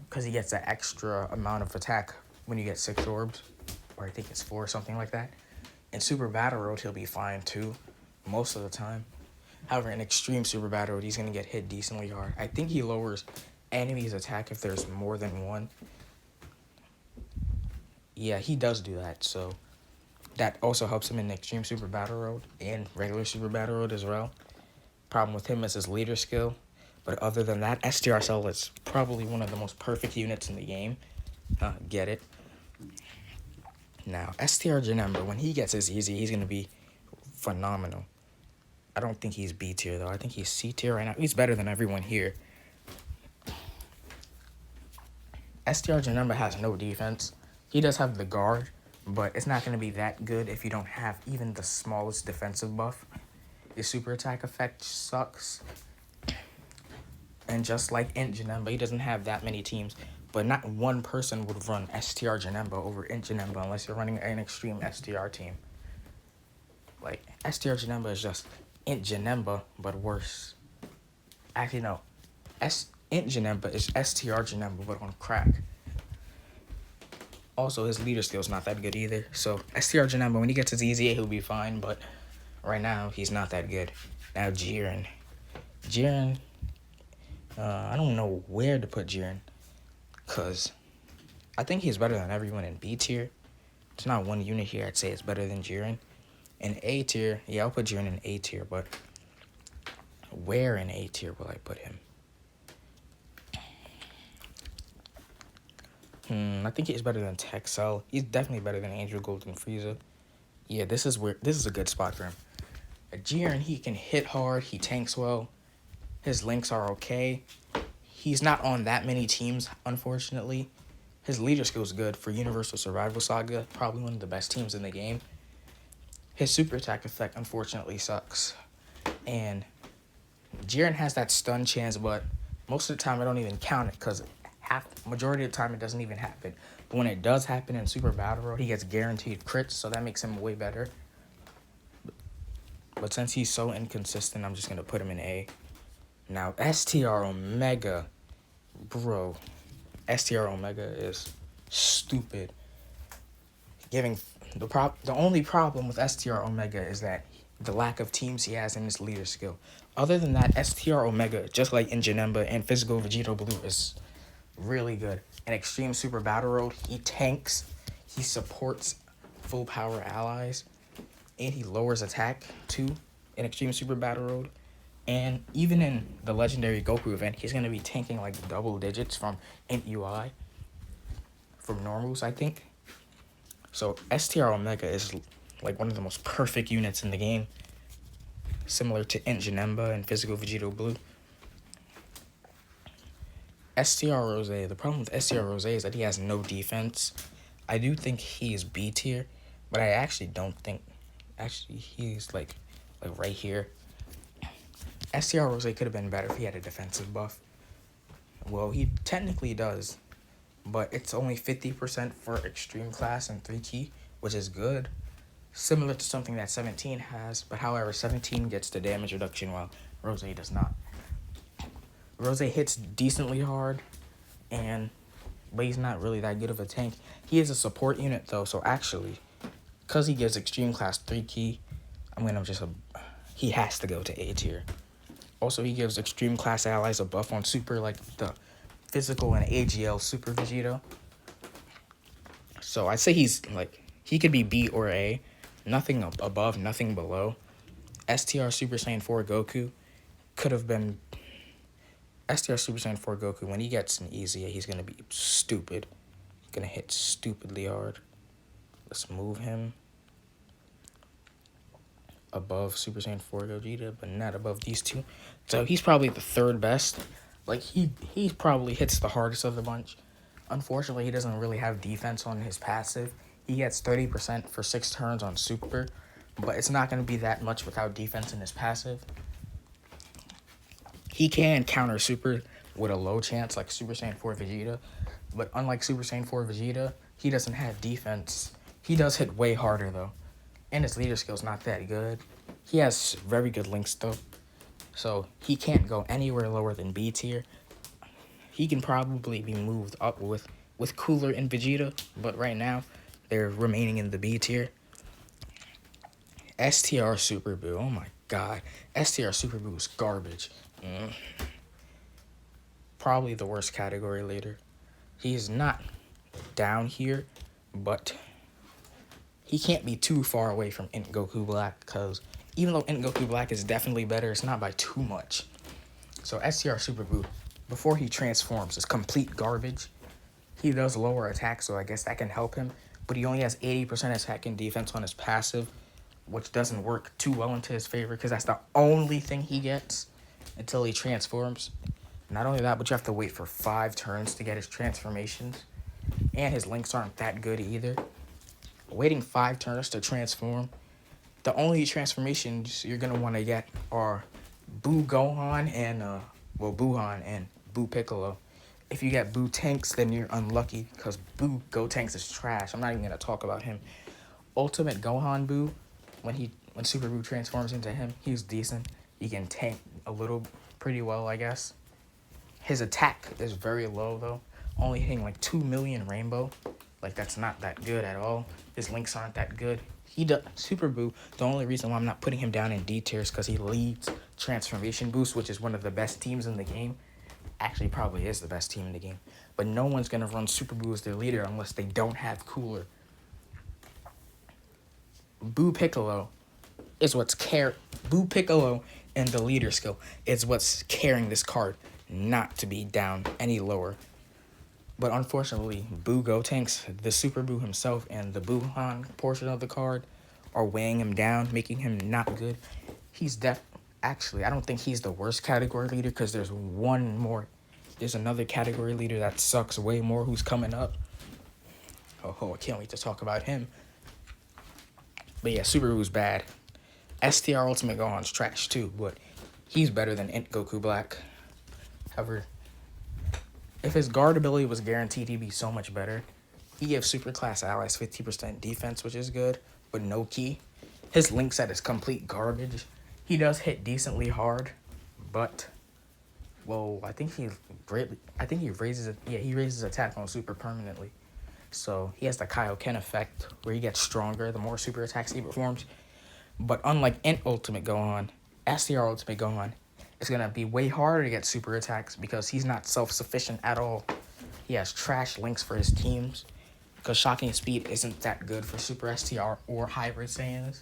because he gets that extra amount of attack when you get 6 orbs, or I think it's 4, something like that. In Super Battle Road, he'll be fine too, most of the time. However, in Extreme Super Battle Road, he's going to get hit decently hard. I think he lowers enemies' attack if there's more than one. Yeah, he does do that, so that also helps him in Extreme Super Battle Road and regular Super Battle Road as well. Problem with him is his leader skill, but other than that, STR is probably one of the most perfect units in the game. Get it? Now, STR Janemba, when he gets his easy, he's going to be phenomenal. I don't think he's B tier, though. I think he's C tier right now. He's better than everyone here. STR Janemba has no defense. He does have the guard, but it's not going to be that good if you don't have even the smallest defensive buff. His super attack effect sucks. And just like Int Janemba, he doesn't have that many teams. But not one person would run STR Janemba over Int Janemba unless you're running an extreme STR team. Like, STR Janemba is just Int Janemba, but worse. Actually, no. Int Janemba is STR Janemba, but on crack. Also, his leader skill's not that good either. So, STR Janemba, when he gets his EZA, he'll be fine, but right now, he's not that good. Now, Jiren. I don't know where to put Jiren, because I think he's better than everyone in B tier. There's not one unit here I'd say is better than Jiren. In A tier, yeah, I'll put Jiren in A tier, but where in A tier will I put him? I think he's better than Texel. He's definitely better than Angel Gold and Frieza. Yeah, this is a good spot for him. Jiren, he can hit hard, he tanks well. His links are okay. He's not on that many teams, unfortunately. His leader skill is good for Universal Survival Saga, probably one of the best teams in the game. His super attack effect, unfortunately, sucks. And Jiren has that stun chance, but most of the time I don't even count it, because majority of the time it doesn't even happen. But when it does happen in Super Battle Road, he gets guaranteed crits, so that makes him way better. But since he's so inconsistent, I'm just going to put him in A. Now, STR Omega. Bro, STR Omega is stupid. The only problem with STR Omega is that the lack of teams he has in his leader skill. Other than that, STR Omega, just like in Janemba and Physical Vegito Blue, is really good. In Extreme Super Battle Road, he tanks, he supports full power allies, and he lowers attack too in Extreme Super Battle Road. And even in the Legendary Goku event, he's going to be tanking like double digits from Int UI, from normals, I think. So STR Omega is like one of the most perfect units in the game, similar to Int Janemba and Physical Vegito Blue. STR Rose, the problem with STR Rose is that he has no defense. I do think he's B tier, but I actually don't think, actually he's like right here. STR Rose could have been better if he had a defensive buff. Well, he technically does, but it's only 50% for extreme class and 3 key, which is good. Similar to something that 17 has, but however, 17 gets the damage reduction while Rose does not. Rose hits decently hard, but he's not really that good of a tank. He is a support unit though, so actually, because he gives extreme class 3 key, he has to go to A tier. Also, he gives extreme class allies a buff on super, like the physical and AGL Super Vegito. So I'd say he could be B or A. Nothing above, nothing below. STR Super Saiyan 4 Goku could have been... STR Super Saiyan 4 Goku, when he gets an easy A, he's going to be stupid. He's going to hit stupidly hard. Let's move him above Super Saiyan 4 Gogeta, but not above these two. So he's probably the third best. Like, he probably hits the hardest of the bunch. Unfortunately, he doesn't really have defense on his passive. He gets 30% for 6 turns on Super, but it's not going to be that much without defense in his passive. He can counter Super with a low chance like Super Saiyan 4 Vegeta, but unlike Super Saiyan 4 Vegeta, he doesn't have defense. He does hit way harder, though, and his leader skill's not that good. He has very good links, though, so he can't go anywhere lower than B tier. He can probably be moved up with Cooler and Vegeta, but right now, they're remaining in the B tier. STR Super Boo, oh my god. STR Super Boo is garbage. Probably the worst category leader. He's not down here, but he can't be too far away from Int Goku Black, because even though Int Goku Black is definitely better, it's not by too much. So STR Super Boo, before he transforms, is complete garbage. He does lower attack, so I guess that can help him, but he only has 80% attack and defense on his passive, which doesn't work too well into his favor, because that's the only thing he gets until he transforms. Not only that, but you have to wait for 5 turns to get his transformations, and his links aren't that good either. Waiting 5 turns to transform, the only transformations you're going to want to get are Boo Gohan and, Buuhan and Boo Piccolo. If you get Boo Tanks, then you're unlucky, because Boo Gotenks is trash. I'm not even going to talk about him. Ultimate Gohan Boo, when Super Boo transforms into him, he's decent. He can tank a little pretty well, I guess. His attack is very low, though. Only hitting like 2 million Rainbow. Like, that's not that good at all. His links aren't that good. Super Boo, the only reason why I'm not putting him down in D tier is because he leads Transformation Boost, which is one of the best teams in the game. Actually, probably is the best team in the game. But no one's going to run Super Boo as their leader unless they don't have Cooler. Boo Piccolo is Boo Piccolo and the leader skill is what's carrying this card not to be down any lower. But unfortunately, Boo Gotenks, the Super Boo himself, and the Buuhan portion of the card are weighing him down, making him not good. Actually, I don't think he's the worst category leader, because there's another category leader that sucks way more who's coming up. Oh, I can't wait to talk about him. But yeah, Super Boo's bad. STR Ultimate Gohan's trash too, but he's better than Int Goku Black. However, if his guard ability was guaranteed, he'd be so much better. He gives super class allies 50% defense, which is good, but no key. His link set is complete garbage. He does hit decently hard, but I think he raises attack on super permanently. So he has the Kaioken effect, where he gets stronger the more super attacks he performs. But unlike Int Ultimate Gohan, STR Ultimate Gohan, it's going to be way harder to get super attacks because he's not self-sufficient at all. He has trash links for his teams, because Shocking Speed isn't that good for Super STR or Hybrid Saiyans.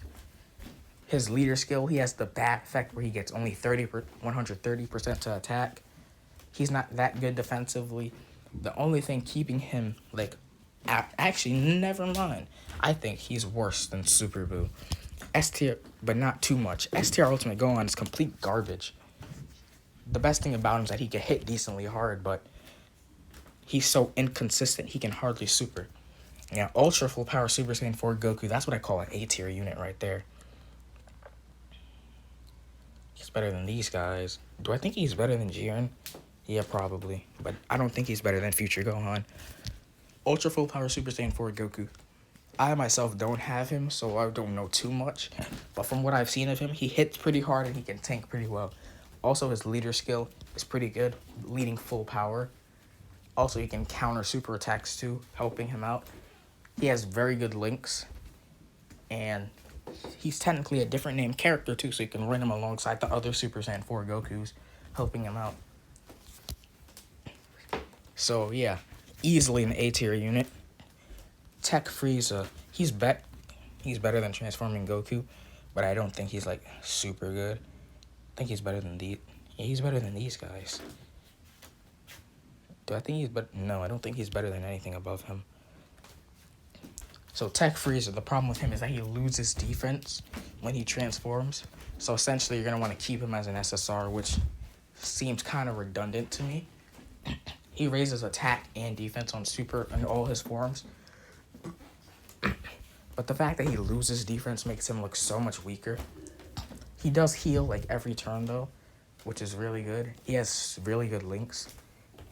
His leader skill, he has the bad effect where he gets only 130% to attack. He's not that good defensively. The only thing keeping him Actually, never mind. I think he's worse than Super Boo. S tier, but not too much. S tier Ultimate Gohan is complete garbage. The best thing about him is that he can hit decently hard, but he's so inconsistent, he can hardly super. Yeah, Ultra Full Power Super Saiyan 4 Goku, that's what I call an A tier unit right there. He's better than these guys. Do I think he's better than Jiren? Yeah, probably. But I don't think he's better than Future Gohan. Ultra Full Power Super Saiyan 4 Goku. I myself don't have him, so I don't know too much. But from what I've seen of him, he hits pretty hard and he can tank pretty well. Also, his leader skill is pretty good, leading full power. Also, he can counter super attacks too, helping him out. He has very good links. And he's technically a different named character too, so you can run him alongside the other Super Saiyan 4 Gokus, helping him out. So yeah, easily an A tier unit. Tech Frieza, he's better than transforming Goku, but I don't think he's like super good. I think he's better than he's better than these guys. Do I think he's no, I don't think he's better than anything above him. So Tech Frieza, the problem with him is that he loses defense when he transforms. So essentially, you're going to want to keep him as an SSR, which seems kind of redundant to me. He raises attack and defense on Super in all his forms. But the fact that he loses defense makes him look so much weaker. He does heal like every turn, though, which is really good. He has really good links,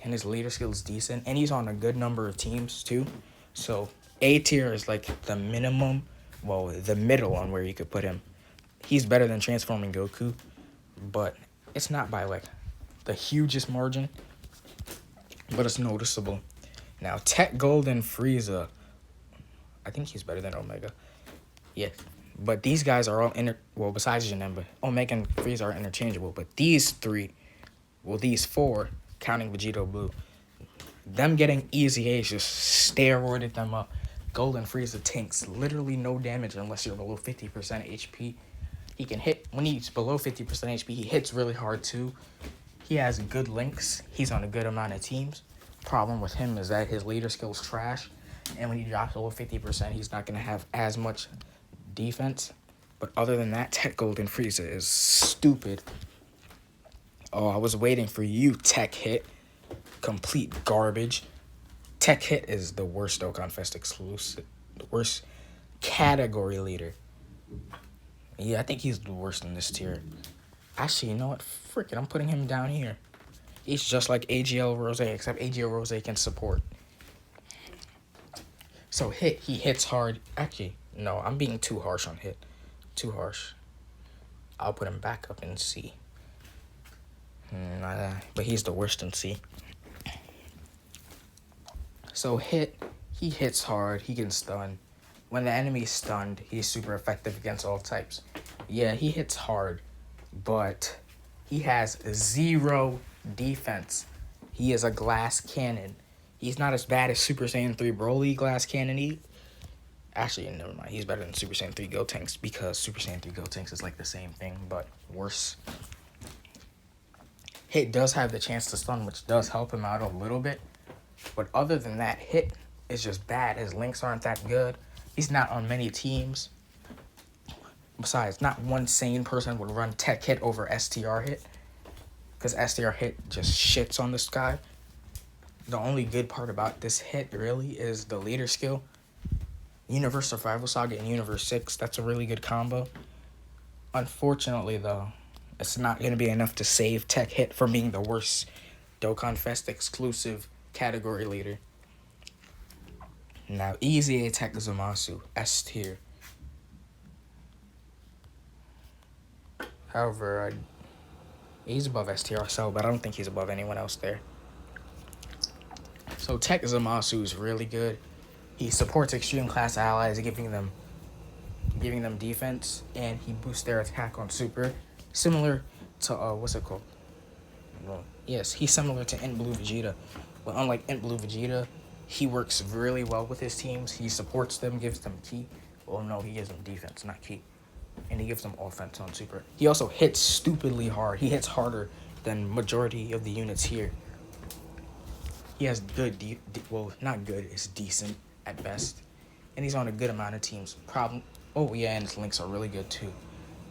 and his leader skill is decent. And he's on a good number of teams, too. So A tier is like the minimum, well, the middle on where you could put him. He's better than transforming Goku, but it's not by like the hugest margin, but it's noticeable. Now, Tech Golden Frieza, I think he's better than Omega. Yeah, but these guys are all besides Janemba, but Omega and Frieza are interchangeable. But these four, counting Vegito Blue, them getting easy A's just steroided them up. Golden Frieza tanks literally no damage unless you're below 50% HP. He can hit, when he's below 50% HP, he hits really hard too. He has good links. He's on a good amount of teams. Problem with him is that his leader skill's trash. And when he drops below 50%, he's not going to have as much defense. But other than that, Tech Golden Frieza is stupid. Oh, I was waiting for you, Tech Hit. Complete garbage. Tech Hit is the worst dokkanfest exclusive. The worst category leader. Yeah, I think he's the worst in this tier. Actually, you know what? Frick it, I'm putting him down here. He's just like AGL Rose, except AGL Rose can support. So Hit, he hits hard. Actually, no, I'm being too harsh on Hit. Too harsh. I'll put him back up in C. But he's the worst in C. So Hit, he hits hard. He can stun. When the enemy's stunned, he's super effective against all types. Yeah, he hits hard, but he has 0 defense. He is a glass cannon. He's not as bad as Super Saiyan 3 Broly glass cannon. Actually, never mind. He's better than Super Saiyan 3 Gotenks because Super Saiyan 3 Gotenks is like the same thing, but worse. Hit does have the chance to stun, which does help him out a little bit. But other than that, Hit is just bad. His links aren't that good. He's not on many teams. Besides, not one sane person would run Tech Hit over STR Hit. Because STR Hit just shits on this guy. The only good part about this Hit, really, is the leader skill. Universe Survival Saga and Universe 6, that's a really good combo. Unfortunately, though, it's not going to be enough to save Tech Hit from being the worst dokkanfest exclusive category leader. Now, Easy Attack Zamasu, S tier. However, he's above S tier also, but I don't think he's above anyone else there. So Tech Zamasu is really good. He supports extreme class allies, giving them defense, and he boosts their attack on super, similar to what's it called? Well, yes, he's similar to In Blue Vegeta, but unlike In Blue Vegeta, he works really well with his teams. He supports them, gives them ki. Well, no, he gives them defense, not ki. And he gives them offense on super. He also hits stupidly hard. He hits harder than majority of the units here. He has good, well, not good, it's decent at best. And he's on a good amount of teams. Oh yeah, and his links are really good too.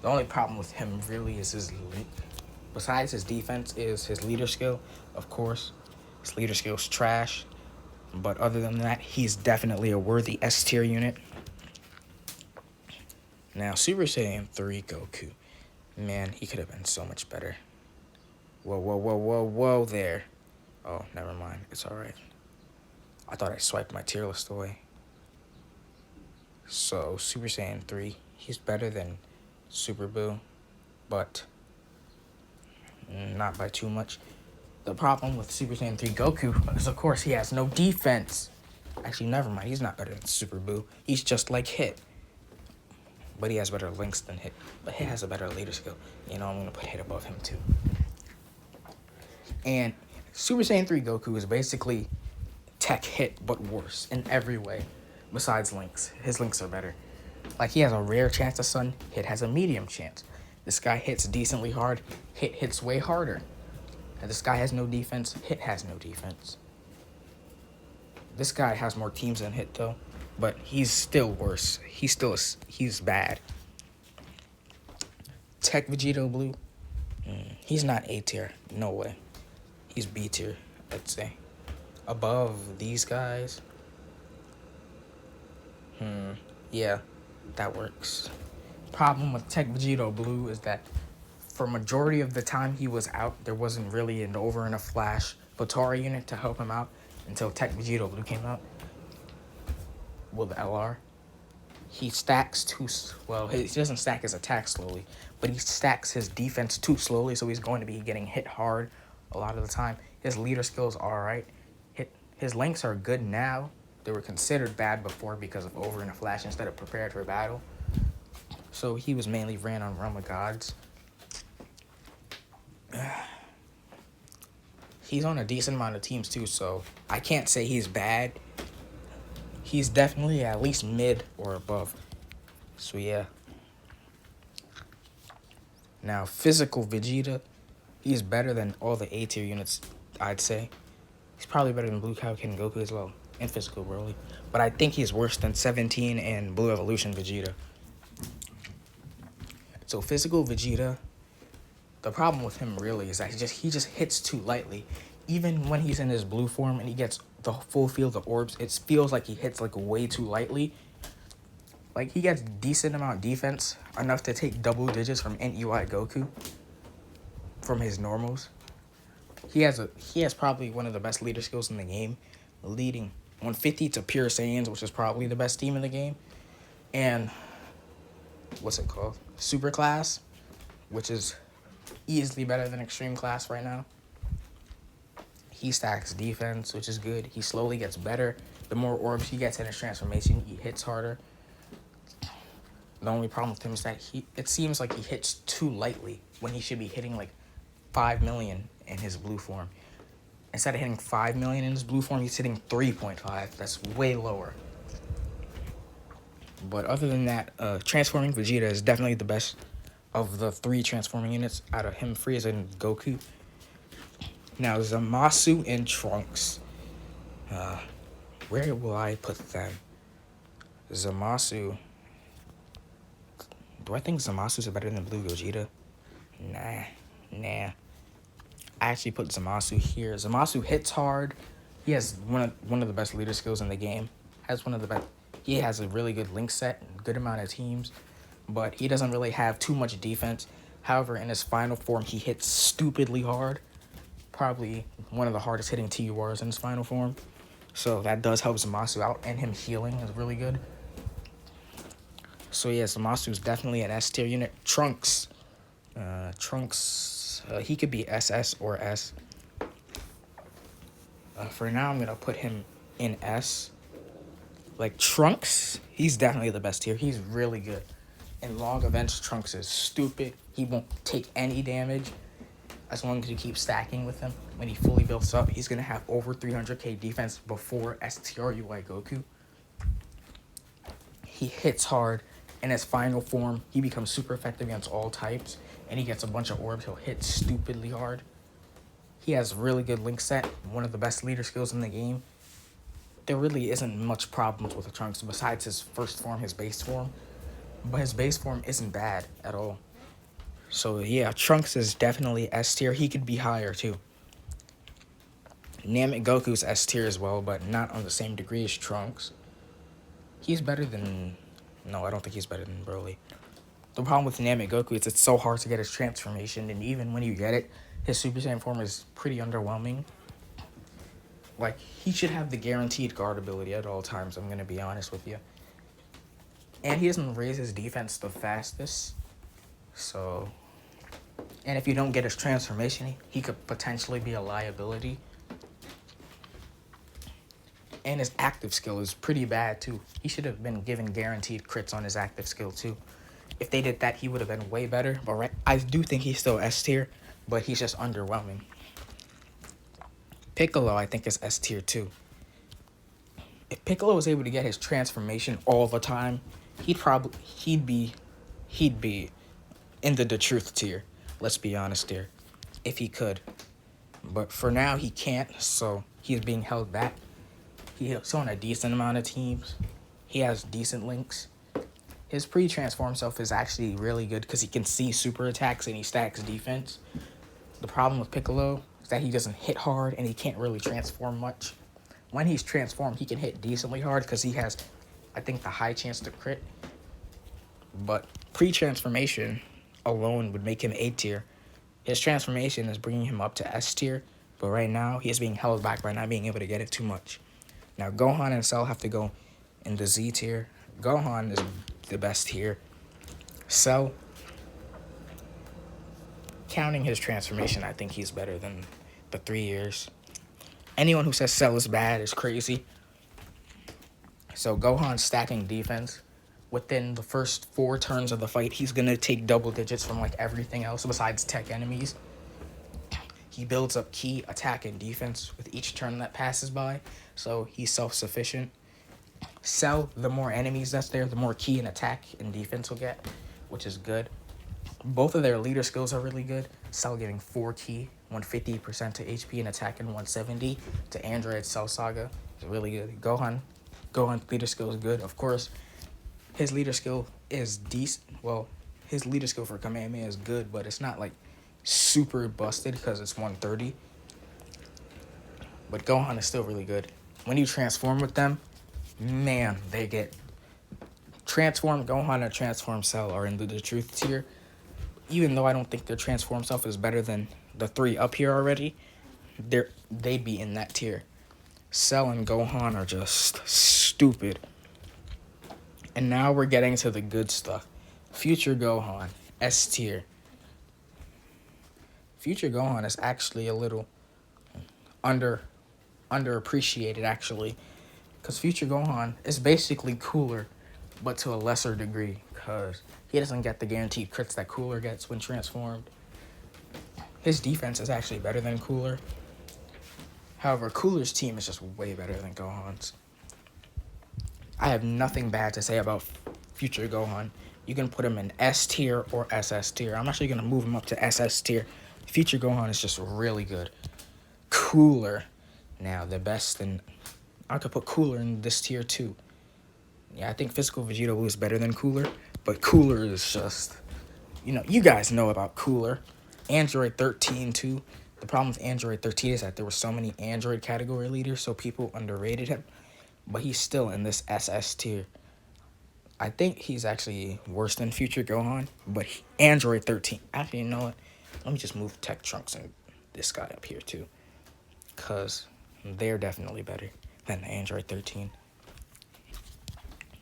The only problem with him really is his link. Besides his defense is his leader skill, of course. His leader skill's trash. But other than that, he's definitely a worthy S tier unit. Now, Super Saiyan 3 Goku. Man, he could have been so much better. Whoa there. Oh, never mind. It's alright. I thought I swiped my tier list away. So, Super Saiyan 3, he's better than Super Buu, but not by too much. The problem with Super Saiyan 3 Goku is, of course, he has no defense. Actually, never mind. He's not better than Super Buu. He's just like Hit. But he has better links than Hit. But Hit has a better leader skill. You know, I'm going to put Hit above him, too. And Super Saiyan 3 Goku is basically Tech Hit, but worse in every way. Besides links. His links are better. Like, he has a rare chance of stun. Hit has a medium chance. This guy hits decently hard. Hit hits way harder. And this guy has no defense. Hit has no defense. This guy has more teams than Hit, though. But he's still worse. He's bad. Tech Vegito Blue. He's not A tier. No way. He's B tier, I'd say. Above these guys. Yeah, that works. Problem with Tech Vegito Blue is that for majority of the time he was out, there wasn't really an over and a flash Batara unit to help him out until Tech Vegito Blue came out with the LR. He stacks too well. He doesn't stack his attack slowly, but he stacks his defense too slowly, so he's going to be getting hit hard a lot of the time. His leader skills are alright. His links are good now. They were considered bad before because of over and a flash instead of prepared for battle. So he was mainly ran on Realm of Gods. He's on a decent amount of teams too, so I can't say he's bad. He's definitely at least mid or above. So yeah. Now, Physical Vegeta, he's better than all the A tier units, I'd say. He's probably better than Blue Kaioken and Goku as well. And Physical Broly. But I think he's worse than 17 and Blue Evolution Vegeta. So Physical Vegeta, the problem with him really is that he just hits too lightly. Even when he's in his blue form and he gets the full field of orbs, it feels like he hits like way too lightly. Like, he gets decent amount of defense, enough to take double digits from NEY Goku from his normals. He has probably one of the best leader skills in the game, leading 150 to Pure Saiyans, which is probably the best team in the game. And what's it called? Super Class, which is easily better than Extreme Class right now. He stacks defense, which is good. He slowly gets better. The more orbs he gets in his transformation, he hits harder. The only problem with him is that it seems like he hits too lightly when he should be hitting like 5 million in his blue form. Instead of hitting 5 million in his blue form, he's hitting 3.5. That's way lower. But other than that, Transforming Vegeta is definitely the best of the 3 transforming units out of him, Frieza, and Goku. Now, Zamasu and Trunks. Where will I put them? Zamasu. Do I think Zamasu's better than Blue Gogeta? Nah. I actually put Zamasu here. Zamasu hits hard. He has one of the best leader skills in the game. He has a really good link set, good amount of teams, but he doesn't really have too much defense. However, in his final form, he hits stupidly hard. Probably one of the hardest hitting TURs in his final form. So that does help Zamasu out, and him healing is really good. So yeah, Zamasu is definitely an S tier unit. Trunks, he could be SS or S. For now, I'm gonna put him in S. Like, Trunks, he's definitely the best tier. He's really good. In long events, Trunks is stupid. He won't take any damage as long as you keep stacking with him. When he fully builds up, he's gonna have over 300k defense before STRUI Goku. He hits hard. In his final form, he becomes super effective against all types, and he gets a bunch of orbs. He'll hit stupidly hard. He has really good link set, one of the best leader skills in the game. there really isn't much problems with Trunks besides his first form, his base form. But his base form isn't bad at all. So yeah, Trunks is definitely S tier. He could be higher too. Namek Goku's S tier as well, but not on the same degree as Trunks. He's better than... No, I don't think he's better than Broly. The problem with Namek Goku is it's so hard to get his transformation, and even when you get it, his Super Saiyan form is pretty underwhelming. Like, he should have the guaranteed guard ability at all times, I'm going to be honest with you. And he doesn't raise his defense the fastest. So... And if you don't get his transformation, he could potentially be a liability. And his active skill is pretty bad, too. He should have been given guaranteed crits on his active skill, too. If they did that, he would have been way better. But I do think he's still S tier, but he's just underwhelming. Piccolo, I think, is S tier, too. If Piccolo was able to get his transformation all the time, he'd be in the truth tier. Let's be honest here. If he could. But for now, he can't, so he's being held back. He's on a decent amount of teams. He has decent links. His pre-transform self is actually really good because he can see super attacks and he stacks defense. The problem with Piccolo is that he doesn't hit hard and he can't really transform much. When he's transformed, he can hit decently hard because he has, I think, the high chance to crit. But pre-transformation alone would make him A tier. His transformation is bringing him up to S tier, but right now he is being held back by not being able to get it too much. Now Gohan and Cell have to go in the Z tier. Gohan is the best here. Cell, counting his transformation, I think he's better than the 3 years. Anyone who says Cell is bad is crazy. So Gohan stacking defense. Within the first 4 turns of the fight, he's going to take double digits from like everything else besides tech enemies. He builds up key attack and defense with each turn that passes by, so he's self-sufficient. Cell, the more enemies that's there, the more key and attack and defense will get, which is good. Both of their leader skills are really good. Cell giving 4 key, 150% to HP and attack, and 170 to Android Cell Saga is really good. Gohan's leader skill is good, of course. His leader skill is decent. Well, his leader skill for Kamehameha is good, but it's not like super busted because it's 130. But Gohan is still really good. When you transform with them, man, they get... Transform Gohan and Transform Cell are in the truth tier. Even though I don't think their Transform Self is better than the 3 up here already, they'd be in that tier. Cell and Gohan are just stupid. And now we're getting to the good stuff. Future Gohan, S tier. Future Gohan is actually a little underappreciated, actually. Because Future Gohan is basically Cooler, but to a lesser degree. Because he doesn't get the guaranteed crits that Cooler gets when transformed. His defense is actually better than Cooler. However, Cooler's team is just way better than Gohan's. I have nothing bad to say about Future Gohan. You can put him in S tier or SS tier. I'm actually going to move him up to SS tier. Future Gohan is just really good. Cooler. Now, the best, and I could put Cooler in this tier too. Yeah, I think Physical Vegeta Blue is better than Cooler, but Cooler is just, you guys know about Cooler. Android 13 too. The problem with Android 13 is that there were so many Android category leaders, so people underrated him. But he's still in this SS tier. I think he's actually worse than Future Gohan, but Android 13. Actually, you know what? Let me just move Tech Trunks and this guy up here too. Because they're definitely better than the Android 13.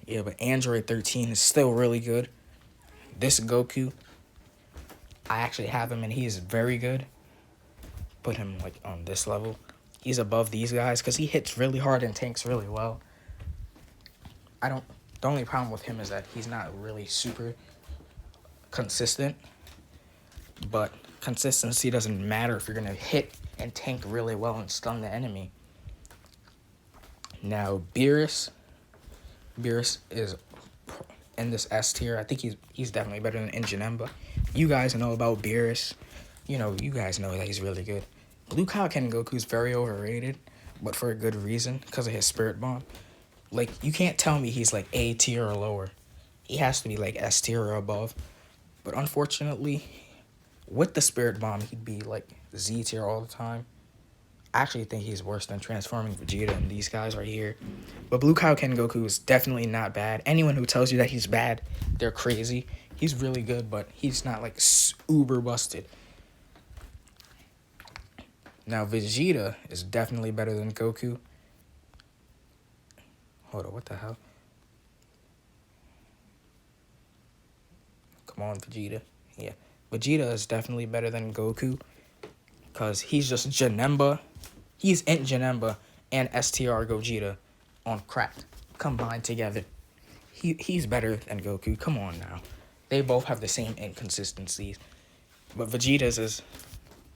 Yeah, but Android 13 is still really good. This Goku, I actually have him and he is very good. Put him like on this level. He's above these guys because he hits really hard and tanks really well. The only problem with him is that he's not really super consistent. But consistency doesn't matter if you're going to hit and tank really well and stun the enemy. Now, Beerus is in this S tier. I think he's definitely better than Ingenemba. You guys know about Beerus. You guys know that he's really good. Blue Kaioken Goku is very overrated, but for a good reason, because of his spirit bomb. Like, you can't tell me he's like A tier or lower. He has to be like S tier or above. But unfortunately, with the spirit bomb, he'd be like Z tier all the time. I actually think he's worse than transforming Vegeta and these guys right here. But Blue Kaioken Goku is definitely not bad. Anyone who tells you that he's bad, they're crazy. He's really good, but he's not like uber busted. Now, Vegeta is definitely better than Goku. Hold on, what the hell? Come on, Vegeta. Yeah. Vegeta is definitely better than Goku, because he's just Janemba. He's Int Janemba and STR Gogeta on crack combined together. He's better than Goku. Come on now. They both have the same inconsistencies. But Vegeta's is...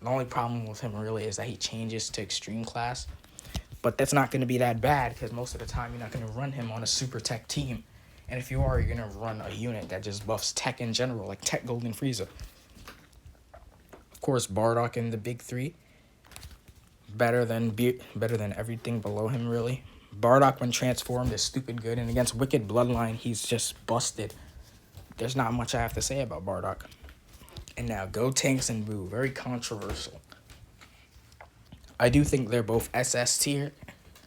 The only problem with him really is that he changes to extreme class. But that's not going to be that bad, because most of the time you're not going to run him on a super tech team. And if you are, you're going to run a unit that just buffs tech in general, like Tech Golden Frieza. Of course, Bardock in the big three. Better than everything below him, really. Bardock, when transformed, is stupid good. And against Wicked Bloodline, he's just busted. There's not much I have to say about Bardock. And now, Gotenks and Boo. Very controversial. I do think they're both SS tier.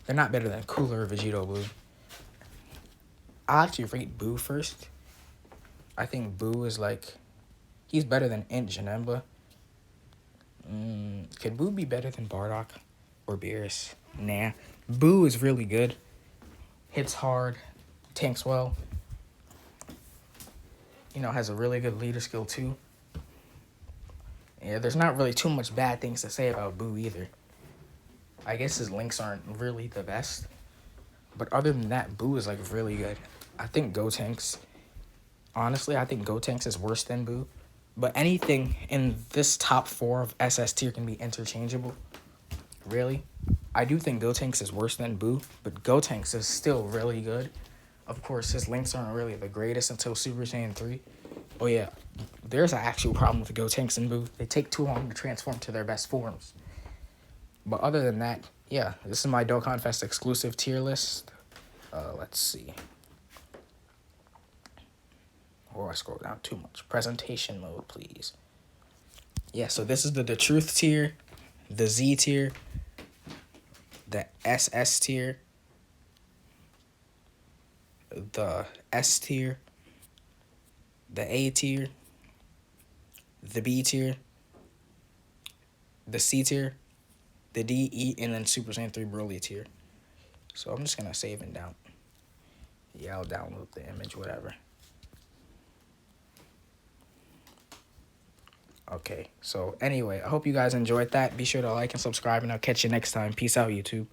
They're not better than Cooler or Vegito Blue. I'll actually rate Boo first. I think Boo is like... He's better than Int Janemba. Could Boo be better than Bardock or Beerus? Nah. Boo is really good. Hits hard. Tanks well. You know, has a really good leader skill too. Yeah, there's not really too much bad things to say about Boo either. I guess his links aren't really the best. But other than that, Boo is like really good. I think Gotenks... Honestly, I think Gotenks is worse than Boo. But anything in this top 4 of SS tier can be interchangeable. Really. I do think Gotenks is worse than Boo, but Gotenks is still really good. Of course, his links aren't really the greatest until Super Saiyan 3. Oh yeah, there's an actual problem with Gotenks and Boo. They take too long to transform to their best forms. But other than that, yeah, this is my dokkanfest exclusive tier list. Let's see. Or I scroll down too much. Presentation mode, please. Yeah, so this is the Truth tier, the Z tier, the SS tier, the S tier, the A tier, the B tier, the C tier, the D, E, and then Super Saiyan 3 Broly tier. So I'm just going to save and down. Yeah, I'll download the image, whatever. Okay, so anyway, I hope you guys enjoyed that. Be sure to like and subscribe, and I'll catch you next time. Peace out, YouTube.